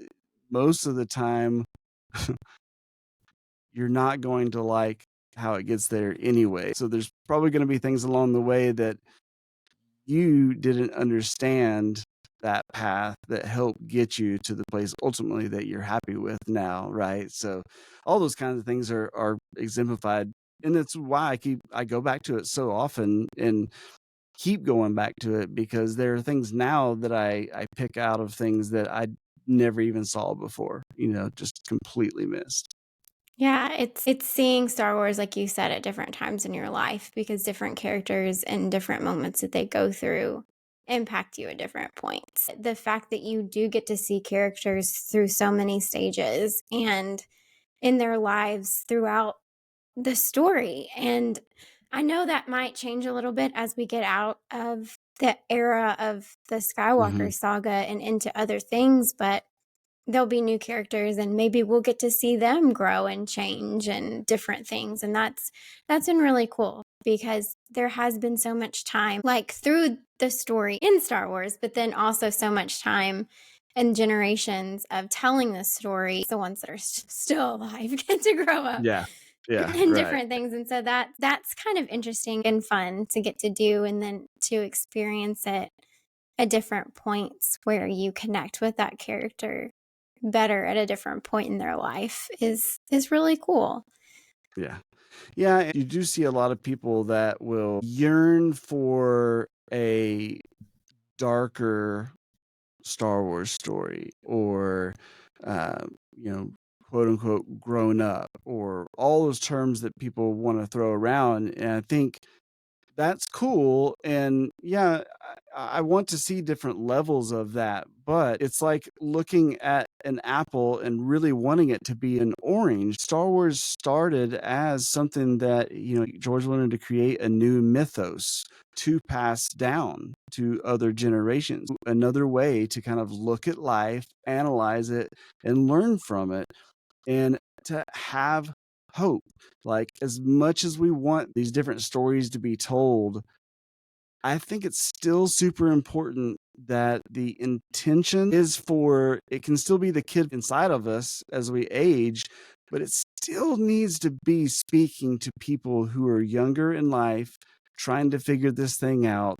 most of the time you're not going to like how it gets there anyway. So there's probably going to be things along the way that you didn't understand that path that helped get you to the place ultimately that you're happy with now, right? So all those kinds of things are exemplified, and that's why I go back to it so often and keep going back to it, because there are things now that I pick out of things that I never even saw before, just completely missed. Yeah, it's seeing Star Wars, like you said, at different times in your life, because different characters and different moments that they go through impact you at different points. The fact that you do get to see characters through so many stages and in their lives throughout the story. And I know that might change a little bit as we get out of the era of the Hmm. Skywalker saga and into other things, but there'll be new characters and maybe we'll get to see them grow and change and different things. And that's been really cool, because there has been so much time like through the story in Star Wars, but then also so much time and generations of telling this story. The ones that are still alive get to grow up Yeah. Yeah. and Right. different things. And so that's kind of interesting and fun to get to do, and then to experience it at different points where you connect with that character better at a different point in their life is really cool. Yeah. Yeah, you do see a lot of people that will yearn for a darker Star Wars story, or, uh, you know, quote unquote, grown up, or all those terms that people want to throw around. And I think that's cool. And yeah, I want to see different levels of that. But it's like looking at an apple and really wanting it to be an orange. Star Wars started as something that, George wanted to create a new mythos to pass down to other generations, another way to kind of look at life, analyze it, and learn from it, and to have hope. Like, as much as we want these different stories to be told, I think it's still super important that the intention is for it can still be the kid inside of us as we age, but it still needs to be speaking to people who are younger in life trying to figure this thing out,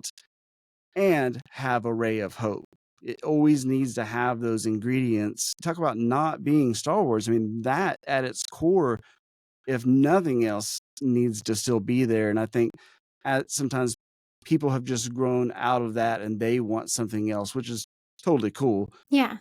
and have a ray of hope. It always needs to have those ingredients. Talk about not being Star Wars. I mean, that at its core, if nothing else, needs to still be there. And I think sometimes people have just grown out of that and they want something else, which is totally cool. Yeah.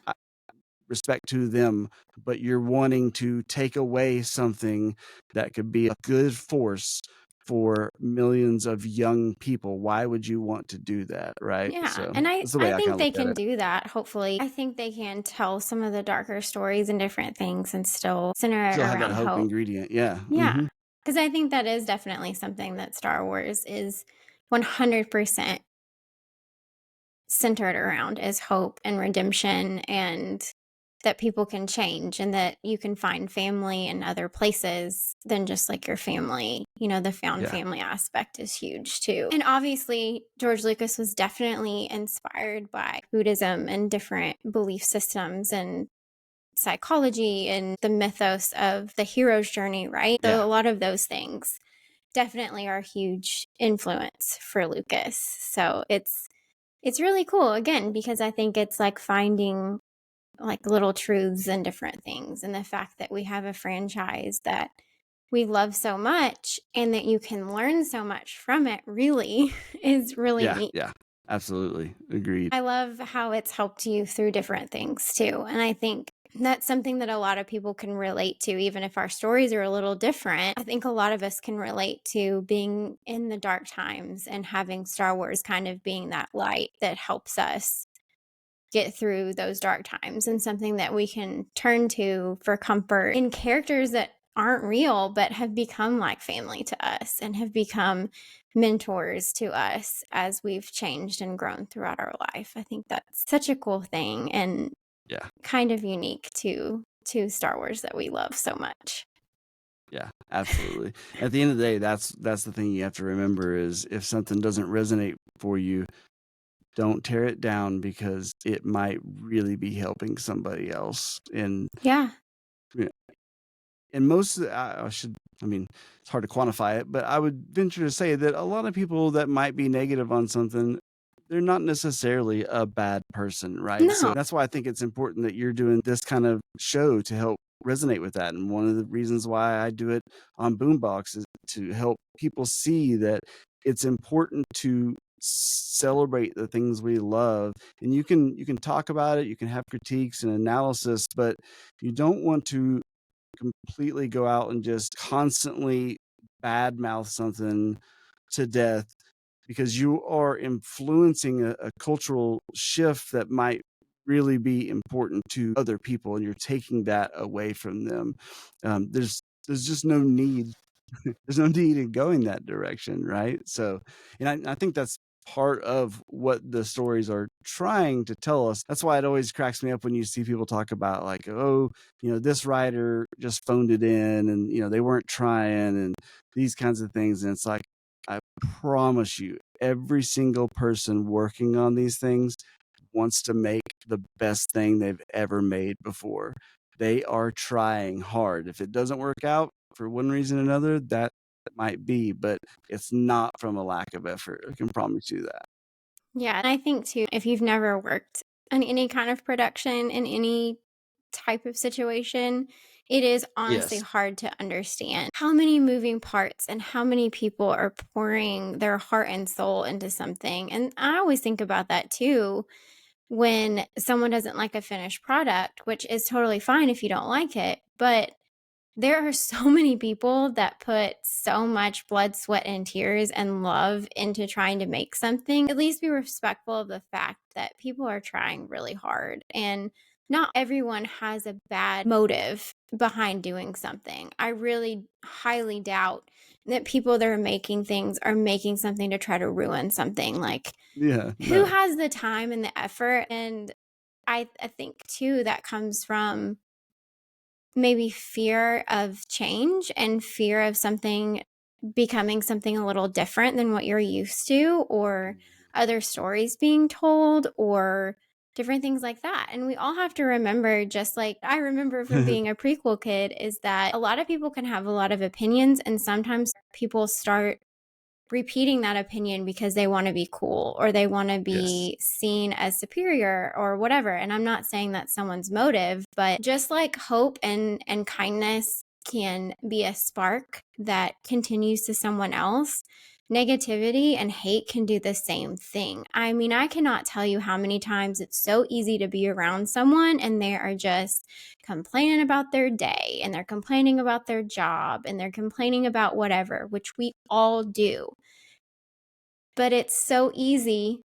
Respect to them, but you're wanting to take away something that could be a good force for millions of young people. Why would you want to do that, right? Yeah, So and that's the I way I kind think of they look at can it. do that, hopefully. I think they can tell some of the darker stories and different things and still center it Still have that around hope hope. ingredient. Yeah. Yeah, Hmm. because I think that is definitely something that Star Wars is 100% centered around, is hope and redemption, and that people can change and that you can find family in other places than just like your family. You know, the found Yeah. family aspect is huge too. And obviously, George Lucas was definitely inspired by Buddhism and different belief systems and psychology and the mythos of the hero's journey, right? Yeah. So a lot of those things definitely are a huge influence for Lucas. So it's really cool again because I think it's like finding like little truths and different things, and the fact that we have a franchise that we love so much and that you can learn so much from it really is really Yeah. neat. Yeah. Absolutely. Agreed. I love how it's helped you through different things too, and I think that's something that a lot of people can relate to, even if our stories are a little different. I think a lot of us can relate to being in the dark times and having Star Wars kind of being that light that helps us get through those dark times, and something that we can turn to for comfort in characters that aren't real but have become like family to us and have become mentors to us as we've changed and grown throughout our life. I think that's such a cool thing and Yeah. kind of unique to Star Wars that we love so much. Yeah, absolutely. At the end of the day, that's the thing you have to remember is if something doesn't resonate for you, don't tear it down because it might really be helping somebody else. Yeah. And most of the, I should, I mean, it's hard to quantify it, but I would venture to say that a lot of people that might be negative on something, they're not necessarily a bad person, right? So No. that's why I think it's important that you're doing this kind of show to help resonate with that. And one of the reasons why I do it on Boombox is to help people see that it's important to celebrate the things we love. And you can talk about it, you can have critiques and analysis, but you don't want to completely go out and just constantly badmouth something to death because you are influencing a cultural shift that might really be important to other people and you're taking that away from them. There's just no need. There's no need in going that direction, right? So, and I think that's part of what the stories are trying to tell us. That's why it always cracks me up when you see people talk about like, oh, this writer just phoned it in and they weren't trying and these kinds of things. And it's like, I promise you, every single person working on these things wants to make the best thing they've ever made before. They are trying hard. If it doesn't work out for one reason or another, that might be, but it's not from a lack of effort. I can promise you that. Yeah, and I think too, if you've never worked on any kind of production in any type of situation, it is honestly Yes. hard to understand how many moving parts and how many people are pouring their heart and soul into something. And I always think about that too when someone doesn't like a finished product, which is totally fine if you don't like it, but there are so many people that put so much blood, sweat, and tears and love into trying to make something. At least be respectful of the fact that people are trying really hard. And not everyone has a bad motive behind doing something. I really highly doubt that people that are making things are making something to try to ruin something. Like, Yeah. who No. has the time and the effort? And I think too that comes from maybe fear of change and fear of something becoming something a little different than what you're used to, or other stories being told, or different things like that. And we all have to remember, just like I remember from being a prequel kid, is that a lot of people can have a lot of opinions, and sometimes people start repeating that opinion because they want to be cool or they want to be seen as superior or whatever. And I'm not saying that's someone's motive, but just like hope and kindness can be a spark that continues to someone else, negativity and hate can do the same thing. I mean, I cannot tell you how many times it's so easy to be around someone and they are just complaining about their day and they're complaining about their job and they're complaining about whatever, which we all do. But it's so easy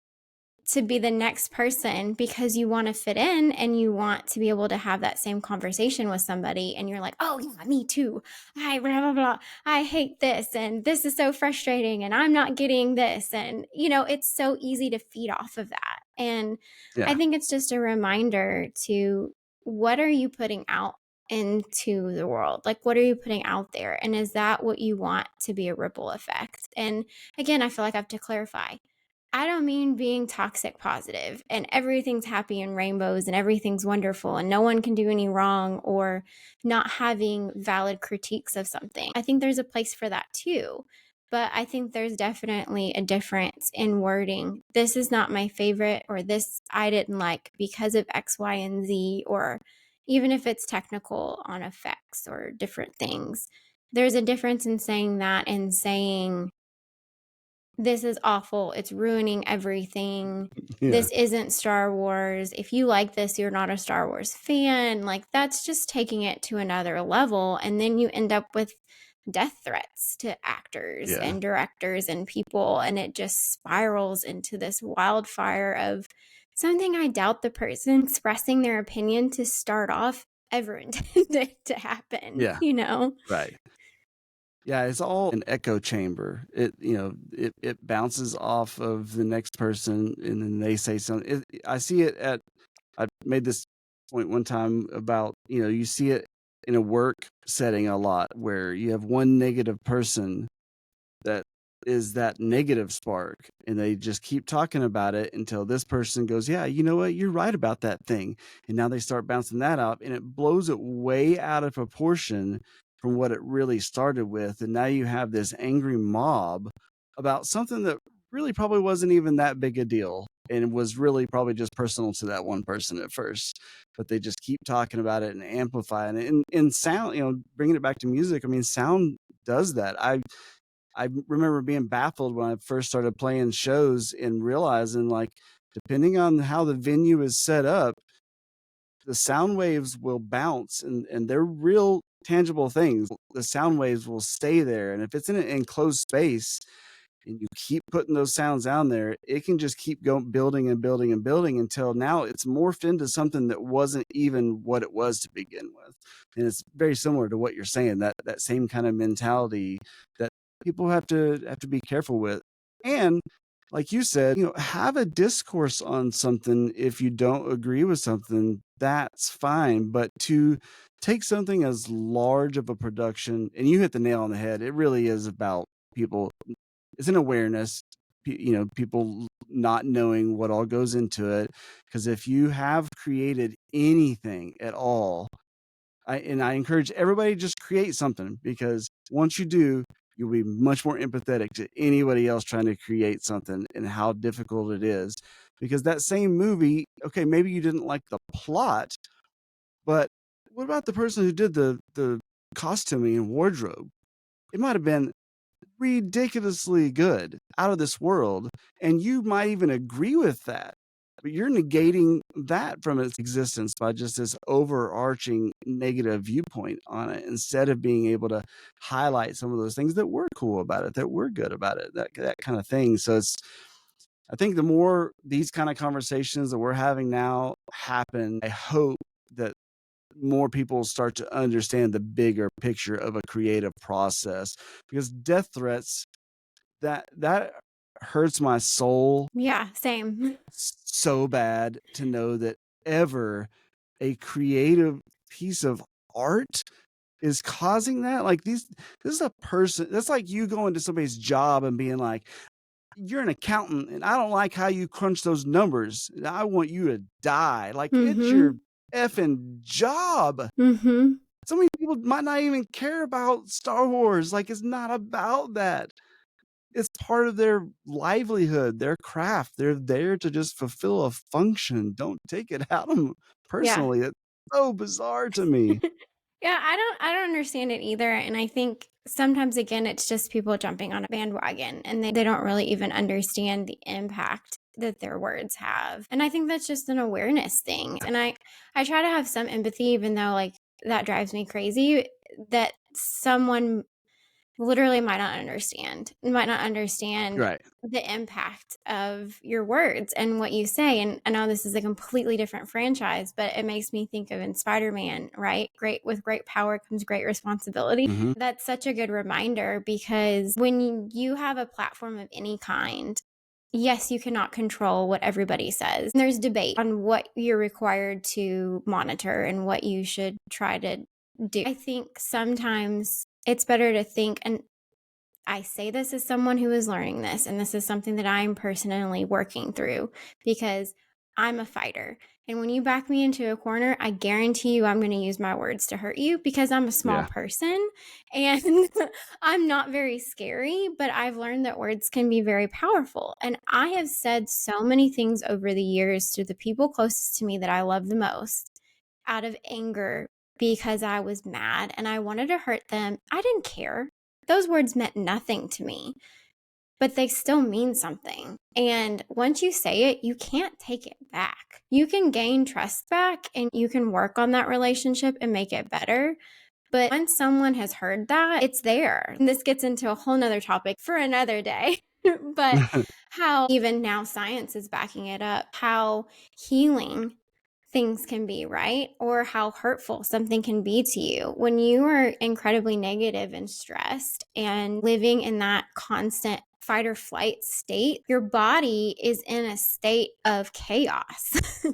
to be the next person because you want to fit in and you want to be able to have that same conversation with somebody. And you're like, oh, yeah, me too. I blah, blah, blah. I hate this. And this is so frustrating. And I'm not getting this. And, it's so easy to feed off of that. And I Yeah. think it's just a reminder to what are you putting out into the world? Like, what are you putting out there? And is that what you want to be a ripple effect? And again, I feel like I have to clarify. I don't mean being toxic positive and everything's happy and rainbows and everything's wonderful and no one can do any wrong or not having valid critiques of something. I think there's a place for that too. But I think there's definitely a difference in wording. This is not my favorite, or this I didn't like because of X, Y, and Z, or even if it's technical on effects or different things. There's a difference in saying that and saying, this is awful. It's ruining everything. Yeah. This isn't Star Wars. If you like this, you're not a Star Wars fan. Like, that's just taking it to another level. And then you end up with death threats to actors and directors and people. And it just spirals into this wildfire of something I doubt the person expressing their opinion to start off ever intended to happen, Yeah. Right. Yeah, it's all an echo chamber. It bounces off of the next person, and then they say something. I see it I made this point one time about, you see it in a work setting a lot where you have one negative person that is that negative spark, and they just keep talking about it until this person goes, yeah, you know what, you're right about that thing. And now they start bouncing that up, and it blows it way out of proportion from what it really started with. And now you have this angry mob about something that really probably wasn't even that big a deal, and was really probably just personal to that one person at first, but they just keep talking about it and amplifying it. And sound, bringing it back to music, I mean, sound does that. I remember being baffled when I first started playing shows and realizing, like, depending on how the venue is set up, the sound waves will bounce, and they're real tangible things. The sound waves will stay there. And if it's in an enclosed space and you keep putting those sounds down there, it can just keep going, building and building and building until now it's morphed into something that wasn't even what it was to begin with. And it's very similar to what you're saying, that same kind of mentality that people have to be careful with. And like you said, have a discourse on something. If you don't agree with something, that's fine. But to take something as large of a production, and you hit the nail on the head, it really is about people. It's an awareness, people not knowing what all goes into it. Because if you have created anything at all, I encourage everybody to just create something, because once you do, you'll be much more empathetic to anybody else trying to create something and how difficult it is. Because that same movie, okay, maybe you didn't like the plot, but what about the person who did the costuming and wardrobe? It might have been ridiculously good, out of this world, and you might even agree with that. But you're negating that from its existence by just this overarching negative viewpoint on it, instead of being able to highlight some of those things that were cool about it, that were good about it, that kind of thing. So I think the more these kind of conversations that we're having now happen, I hope that more people start to understand the bigger picture of a creative process. Because death threats, that hurts my soul Yeah, same. so bad, to know that ever a creative piece of art is causing that. Like, this is a person that's like you going to somebody's job and being like, you're an accountant and I don't like how you crunch those numbers, I want you to die. Like, it's your Mm-hmm. effing job. Mm-hmm. So many people might not even care about Star Wars. Like, it's not about that. It's part of their livelihood, their craft. They're there to just fulfill a function. Don't take it out on 'em Yeah. personally. It's so bizarre to me. Yeah, I don't understand it either, and I think sometimes, again, it's just people jumping on a bandwagon, and they don't really even understand the impact that their words have, and I think that's just an awareness thing, and I try to have some empathy even though, like, that drives me crazy that someone literally might not understand Right. the impact of your words and what you say. And I know this is a completely different franchise, but it makes me think of in Spider-Man, right? With great power comes great responsibility. Mhm. That's such a good reminder because when you have a platform of any kind, yes, you cannot control what everybody says. There's debate on what you're required to monitor and what you should try to do. I think sometimes it's better to think, and I say this as someone who is learning this, and this is something that I'm personally working through because I'm a fighter. And when you back me into a corner, I guarantee you I'm going to use my words to hurt you because I'm a small Yeah. person and I'm not very scary, but I've learned that words can be very powerful. And I have said so many things over the years to the people closest to me that I love the most out of anger because I was mad and I wanted to hurt them. I didn't care. Those words meant nothing to me, but they still mean something. And once you say it, you can't take it back. You can gain trust back and you can work on that relationship and make it better. But once someone has heard that, it's there. And this gets into a whole nother topic for another day. But how even now science is backing it up, how healing things can be, right? Or how hurtful something can be to you. When you are incredibly negative and stressed and living in that constant fight or flight state, your body is in a state of chaos. Yeah.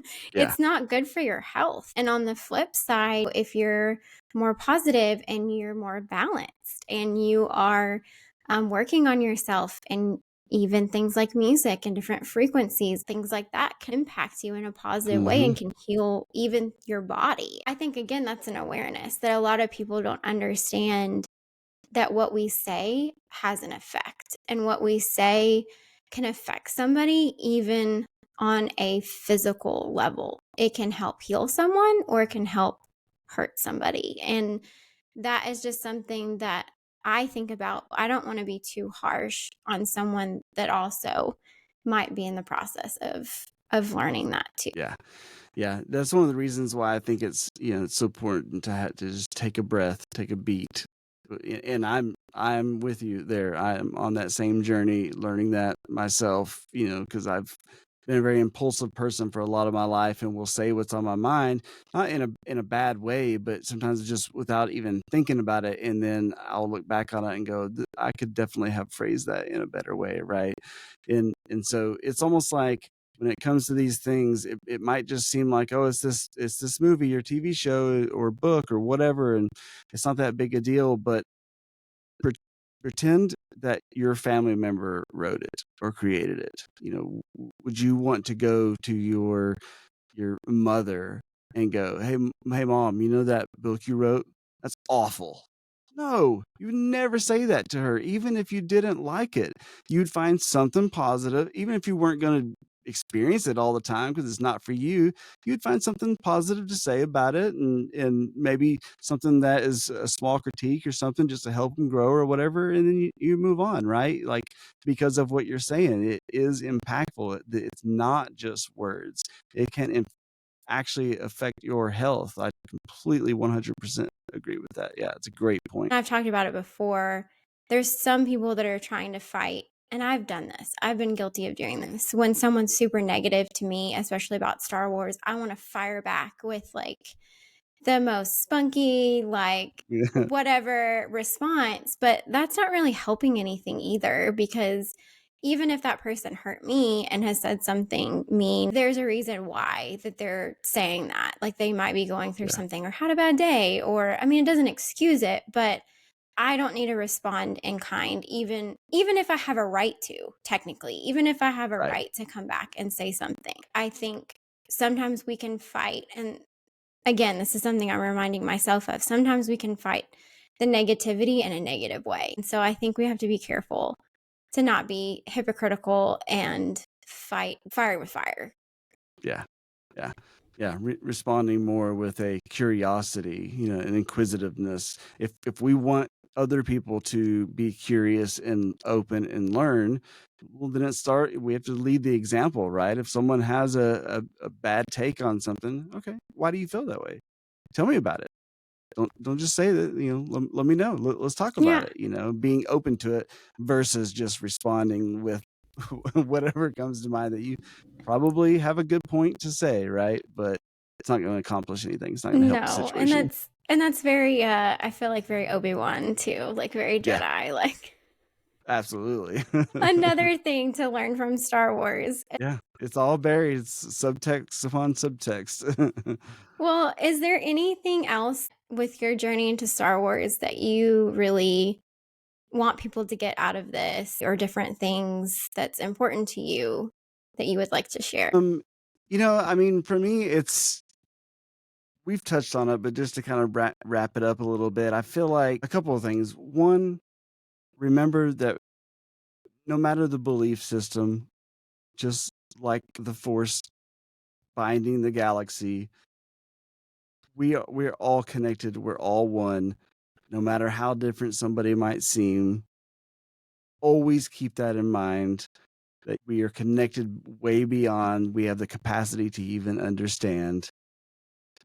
It's not good for your health. And on the flip side, if you're more positive and you're more balanced and you are working on yourself and even things like music and different frequencies, things like that can impact you in a positive way Mhm. and can heal even your body. I think, again, that's an awareness that a lot of people don't understand that what we say has an effect and what we say can affect somebody even on a physical level. It can help heal someone or it can help hurt somebody. And that is just something that I think about. I don't want to be too harsh on someone that also might be in the process of learning that too. Yeah. Yeah, that's one of the reasons why I think it's, it's so important to just take a breath, take a beat. And I'm with you there. I'm on that same journey, learning that myself, because I've been a very impulsive person for a lot of my life and will say what's on my mind, not in a bad way, but sometimes just without even thinking about it. And then I'll look back on it and go, I could definitely have phrased that in a better way, right? And so it's almost like when it comes to these things, it might just seem like, oh, it's this movie or TV show or book or whatever, and it's not that big a deal. But pre- pretend that your family member wrote it or created it. Would you want to go to your mother and go, hey, mom, that book you wrote? That's awful. No, you would never say that to her, even if you didn't like it. You'd find something positive, even if you weren't going to experience it all the time because it's not for you. You'd find something positive to say about it, and maybe something that is a small critique or something just to help them grow or whatever, and then you move on, right? Like, because of what you're saying, it is impactful. It's not just words. It can actually affect your health. I completely 100% agree with that. Yeah, it's a great point. I've talked about it before. There's some people that are trying to fight, and I've done this. I've been guilty of doing this. When someone's super negative to me, especially about Star Wars, I want to fire back with like the most spunky, like Yeah. whatever response. But that's not really helping anything either because even if that person hurt me and has said something mean, there's a reason why that they're saying that. Like they might be going through Yeah. something or had a bad day, or I mean, it doesn't excuse it, but I don't need to respond in kind, even if I have a right to, technically, even if I have a Right. right to come back and say something. I think sometimes we can fight, and again, this is something I'm reminding myself of. Sometimes we can fight the negativity in a negative way. And so I think we have to be careful to not be hypocritical and fight fire with fire. Yeah. Yeah. Yeah. Responding more with a curiosity, an inquisitiveness. If we want other people to be curious and open and learn, well, then we have to lead the example, right? If someone has a bad take on something, okay, why do you feel that way? Tell me about it. Don't just say that, let me know. Let's talk about Yeah. it, being open to it versus just responding with whatever comes to mind that you probably have a good point to say, right? But it's not going to accomplish anything. It's not going to help the No, situation. and that's very I feel like very Obi-Wan too, like very Yeah, Jedi, like absolutely. another thing to learn from Star Wars. Yeah, it's all buried. It's subtext upon subtext. Well, is there anything else with your journey into Star Wars that you really want people to get out of this, or different things that's important to you that you would like to share? I mean, for me, we've touched on it, but just to kind of wrap it up a little bit, I feel like a couple of things. One, remember that no matter the belief system, just like the Force binding the galaxy, we're all connected. We're all one. No matter how different somebody might seem, always keep that in mind that we are connected way beyond we have the capacity to even understand.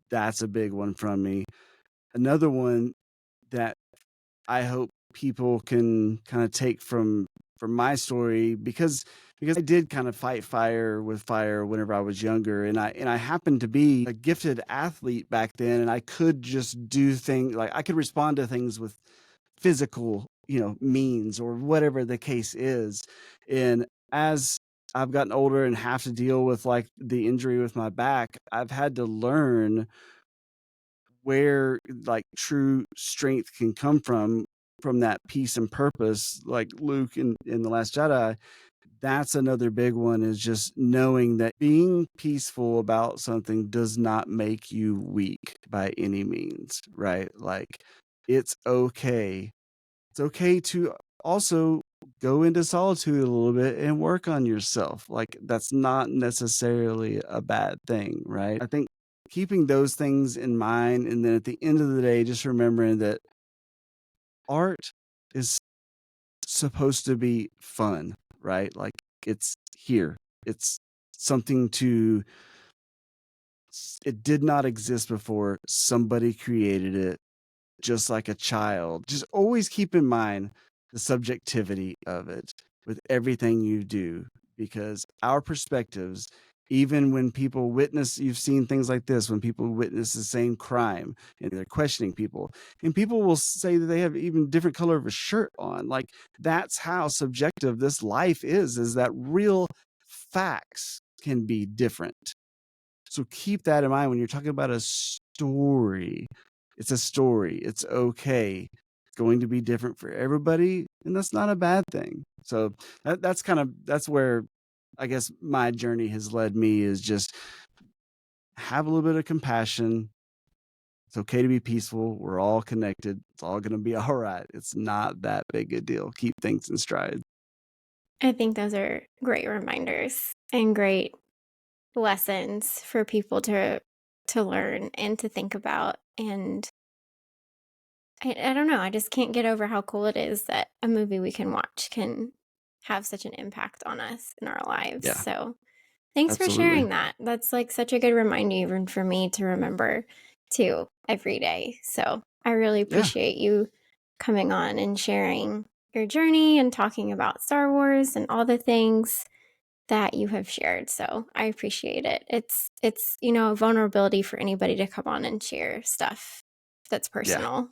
That's a big one from me. Another one that I hope people can kind of take from my story, because I did kind of fight fire with fire whenever I was younger, and I happened to be a gifted athlete back then, and I could just do things like I could respond to things with physical, means or whatever the case is. And as I've gotten older and have to deal with like the injury with my back, I've had to learn where like true strength can come from that peace and purpose, like Luke in The Last Jedi. That's another big one, is just knowing that being peaceful about something does not make you weak by any means, right? Like it's okay. It's okay to also go into solitude a little bit and work on yourself. Like that's not necessarily a bad thing, right? I think keeping those things in mind, and then at the end of the day, just remembering that art is supposed to be fun, right? Like it's here. It's something it did not exist before. Somebody created it just like a child. Just always keep in mind the subjectivity of it with everything you do, because our perspectives, even when people witness, you've seen things like this, when people witness the same crime and they're questioning people, and people will say that they have even different color of a shirt on. Like that's how subjective this life is that real facts can be different. So keep that in mind when you're talking about a story. It's a story. It's okay. It's going to be different for everybody, and that's not a bad thing. So that's where I guess my journey has led me, is just have a little bit of compassion. It's okay to be peaceful. We're all connected. It's all going to be all right. It's not that big a deal. Keep things in stride. I think those are great reminders and great lessons for people to learn and to think about. And I don't know, I just can't get over how cool it is that a movie we can watch can have such an impact on us in our lives. Yeah, So thanks for absolutely. sharing that. That's like such a good reminder even for me to remember too every day. So I really Yeah. appreciate you coming on and sharing your journey and talking about Star Wars and all the things that you have shared. So I appreciate it. It's a vulnerability for anybody to come on and share stuff that's Yeah. personal.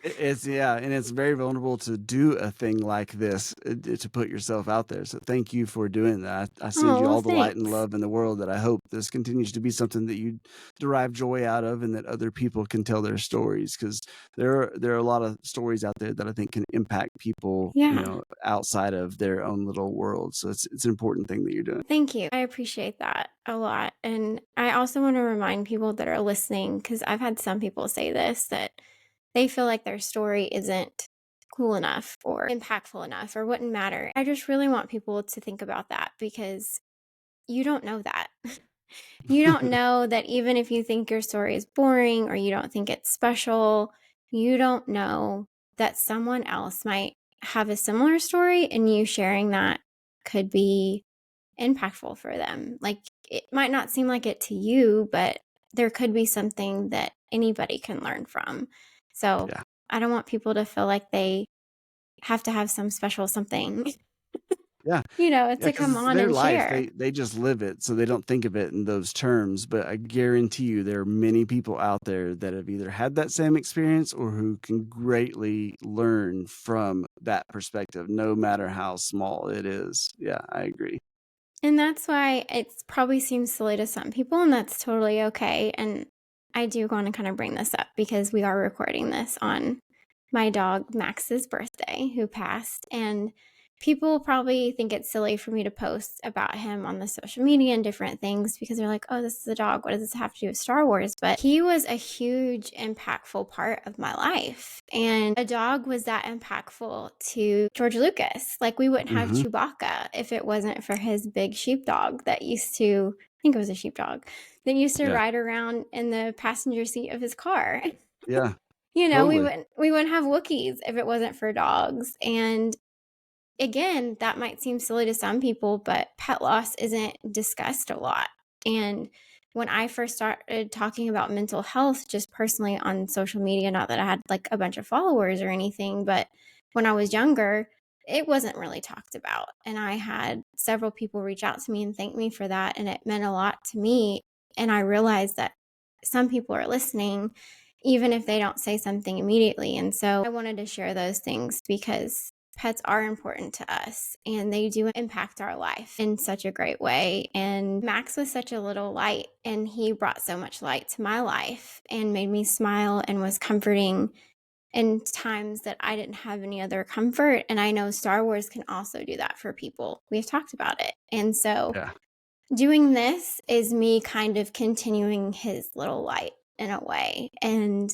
It's yeah, and it's very vulnerable to do a thing like this, to put yourself out there. So thank you for doing that. I send Oh, you well, all the light and thanks. love in the world, that I hope this continues to be something that you derive joy out of, and that other people can tell their stories, because there are a lot of stories out there that I think can impact people, Yeah. outside of their own little world. So it's an important thing that you're doing. Thank you. I appreciate that a lot. And I also want to remind people that are listening, because I've had some people say this, that they feel like their story isn't cool enough or impactful enough or wouldn't matter. I just really want people to think about that because you don't know that. You don't know that even if you think your story is boring or you don't think it's special, you don't know that someone else might have a similar story and you sharing that could be impactful for them. Like it might not seem like it to you, but there could be something that anybody can learn from. So Yeah. I don't want people to feel like they have to have some special something, Yeah. Yeah, to because come it's on their and life. share. They just live it, so they don't think of it in those terms. But I guarantee you, there are many people out there that have either had that same experience or who can greatly learn from that perspective, no matter how small it is. Yeah, I agree. And that's why it probably seems silly to some people, and that's totally okay. And I do want to kind of bring this up because we are recording this on my dog Max's birthday, who passed. And people probably think it's silly for me to post about him on the social media and different things because they're like, oh, this is a dog. What does this have to do with Star Wars? But he was a huge, impactful part of my life. And a dog was that impactful to George Lucas. Like, we wouldn't have Hmm. Chewbacca if it wasn't for his big sheepdog that used to, I think it was a sheepdog, that used to Yeah. ride around in the passenger seat of his car. Yeah. We Totally. wouldn't have Wookiees if it wasn't for dogs. And again, that might seem silly to some people, but pet loss isn't discussed a lot. And when I first started talking about mental health, just personally on social media, not that I had like a bunch of followers or anything, but when I was younger, it wasn't really talked about. And I had several people reach out to me and thank me for that. And it meant a lot to me. And I realized that some people are listening, even if they don't say something immediately. And so I wanted to share those things because pets are important to us and they do impact our life in such a great way. And Max was such a little light and he brought so much light to my life and made me smile and was comforting in times that I didn't have any other comfort. And I know Star Wars can also do that for people. We've talked about it. And so Yeah. doing this is me kind of continuing his little light in a way. And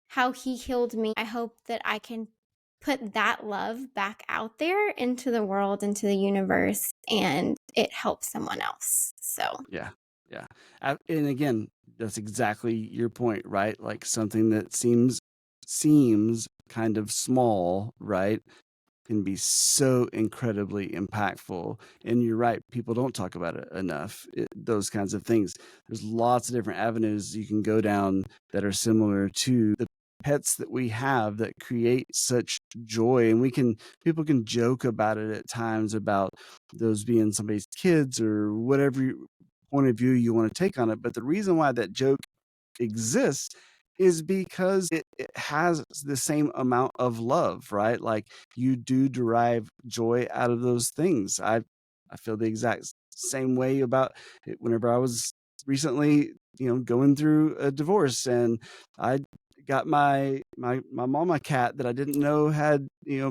how he healed me, I hope that I can put that love back out there into the world, into the universe, and it helps someone else. So, Yeah. Yeah. And again, that's exactly your point, right? Like something that seems kind of small, right? Can be so incredibly impactful. And you're right, people don't talk about it enough. Those kinds of things. There's lots of different avenues you can go down that are similar to the pets that we have that create such joy. And people can joke about it at times about those being somebody's kids or whatever point of view you want to take on it. But the reason why that joke exists is because it has the same amount of love, right? Like you do derive joy out of those things. I feel the exact same way about it whenever I was recently, going through a divorce and I got my mom a cat that I didn't know had,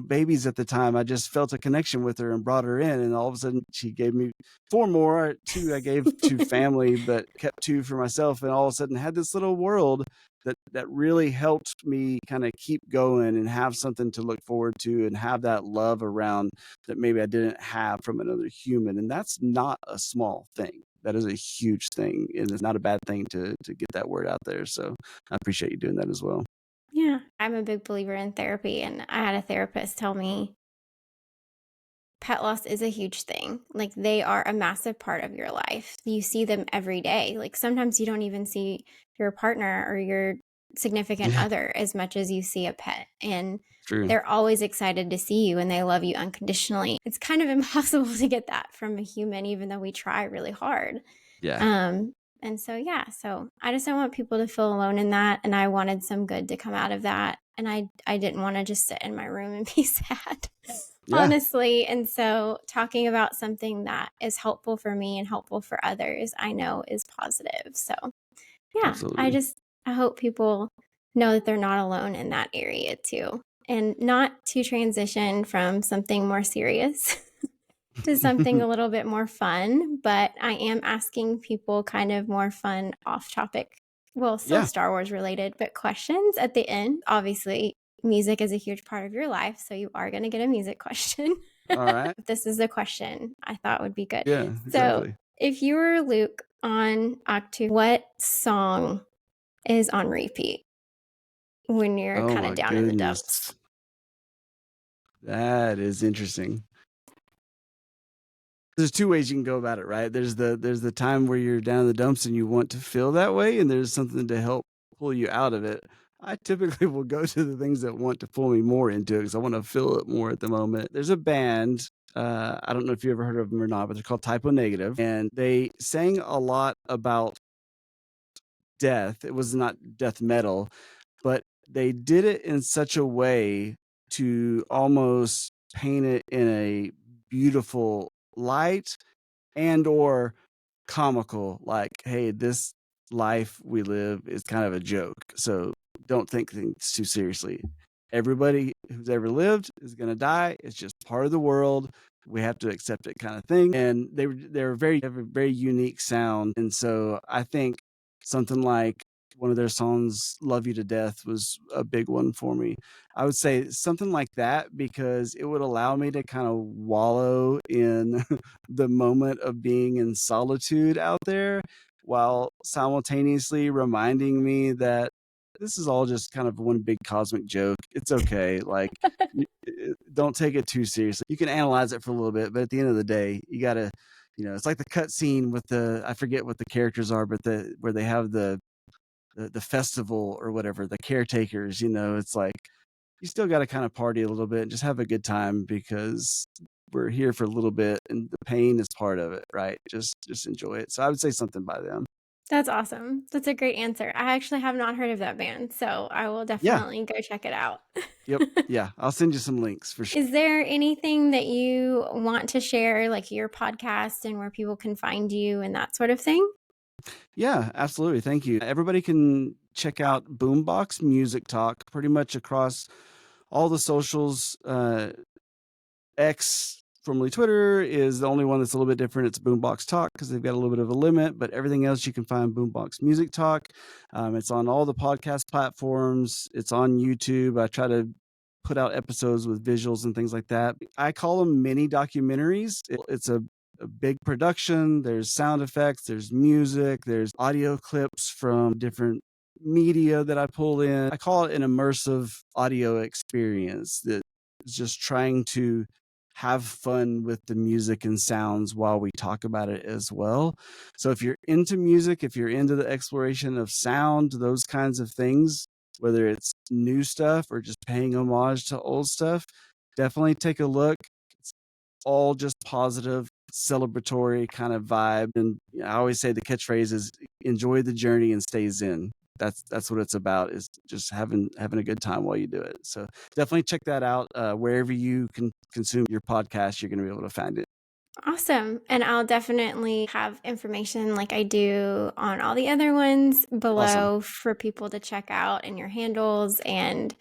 babies at the time. I just felt a connection with her and brought her in and all of a sudden she gave me four more. Two I gave to family, but kept two for myself. And all of a sudden had this little world that really helped me kind of keep going and have something to look forward to and have that love around that maybe I didn't have from another human. And that's not a small thing. That is a huge thing. And it's not a bad thing to get that word out there. So I appreciate you doing that as well. yeah, I'm a big believer in therapy, and I had a therapist tell me pet loss is a huge thing. Like, they are a massive part of your life. You see them every day. Like, sometimes you don't even see your partner or your significant Yeah, other as much as you see a pet. And true. they're always excited to see you and they love you unconditionally. It's kind of impossible to get that from a human, even though we try really hard. Yeah. Um, and so, yeah, so I just don't want people to feel alone in that. And I wanted some good to come out of that. And I didn't want to just sit in my room and be sad, Yeah. honestly. And so talking about something that is helpful for me and helpful for others, I know is positive. So, yeah, Absolutely. I hope people know that they're not alone in that area too. And not to transition from something more serious to something a little bit more fun, but I am asking people kind of more fun off topic, well, still Yeah. Star Wars related, but questions at the end. Obviously, music is a huge part of your life, so you are going to get a music question. All right. This is the question I thought would be good. Yeah, So, exactly. if you were Luke on Octu, what song is on repeat when you're Oh kind of my down in the dumps? goodness. That is interesting. There's two ways you can go about it, right? There's the time where you're down in the dumps and you want to feel that way, and there's something to help pull you out of it. I typically will go to the things that want to pull me more into it because I want to feel it more at the moment. There's a band, I don't know if you ever heard of them or not, but they're called Typo Negative, and they sang a lot about death. It was not death metal, but they did it in such a way to almost paint it in a beautiful light and or comical, like, hey, this life we live is kind of a joke, so don't think things too seriously. Everybody who's ever lived is going to die. It's just part of the world. We have to accept it, kind of thing. And have a very unique sound, and so I think something like one of their songs, "Love You to Death," was a big one for me. I would say something like that because it would allow me to kind of wallow in the moment of being in solitude out there while simultaneously reminding me that this is all just kind of one big cosmic joke. It's okay. Like, don't take it too seriously. You can analyze it for a little bit, but at the end of the day, you got to, it's like the cut scene with I forget what the characters are, but where they have the festival or whatever, the caretakers, it's like you still got to kind of party a little bit and just have a good time because we're here for a little bit and the pain is part of it, right? Just enjoy it. So I would say something by them. That's awesome. That's a great answer. I actually have not heard of that band, so I will Yeah. definitely go check it out. Yep. Yeah. I'll send you some links for sure. Is there anything that you want to share, like your podcast and where people can find you and that sort of thing? Yeah, absolutely. Thank you. Everybody can check out Boombox Music Talk pretty much across all the socials. X, formerly Twitter, is the only one that's a little bit different. It's Boombox Talk because they've got a little bit of a limit, but everything else you can find Boombox Music Talk. It's on all the podcast platforms. It's on YouTube. I try to put out episodes with visuals and things like that. I call them mini documentaries. It's a big production. There's sound effects, there's music, there's audio clips from different media that I pull in. I call it an immersive audio experience that is just trying to have fun with the music and sounds while we talk about it as well. So if you're into music, if you're into the exploration of sound, those kinds of things, whether it's new stuff or just paying homage to old stuff, definitely take a look. It's all just positive, celebratory kind of vibe. And I always say the catchphrase is enjoy the journey and stay zen. That's what it's about, is just having a good time while you do it. So definitely check that out. Wherever you can consume your podcast, you're going to be able to find it. Awesome. And I'll definitely have information like I do on all the other ones below for people to check out, and your handles and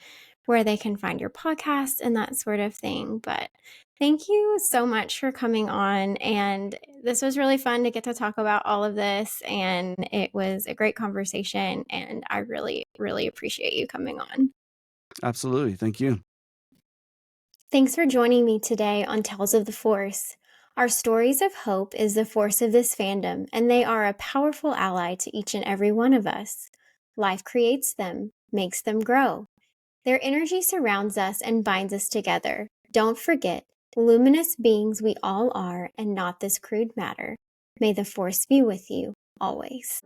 where they can find your podcast and that sort of thing. But thank you so much for coming on. And this was really fun to get to talk about all of this. And it was a great conversation. And I really, really appreciate you coming on. Absolutely. Thank you. Thanks for joining me today on Tales of the Force. Our stories of hope is the force of this fandom, and they are a powerful ally to each and every one of us. Life creates them, makes them grow. Their energy surrounds us and binds us together. Don't forget, luminous beings we all are, and not this crude matter. May the Force be with you, always.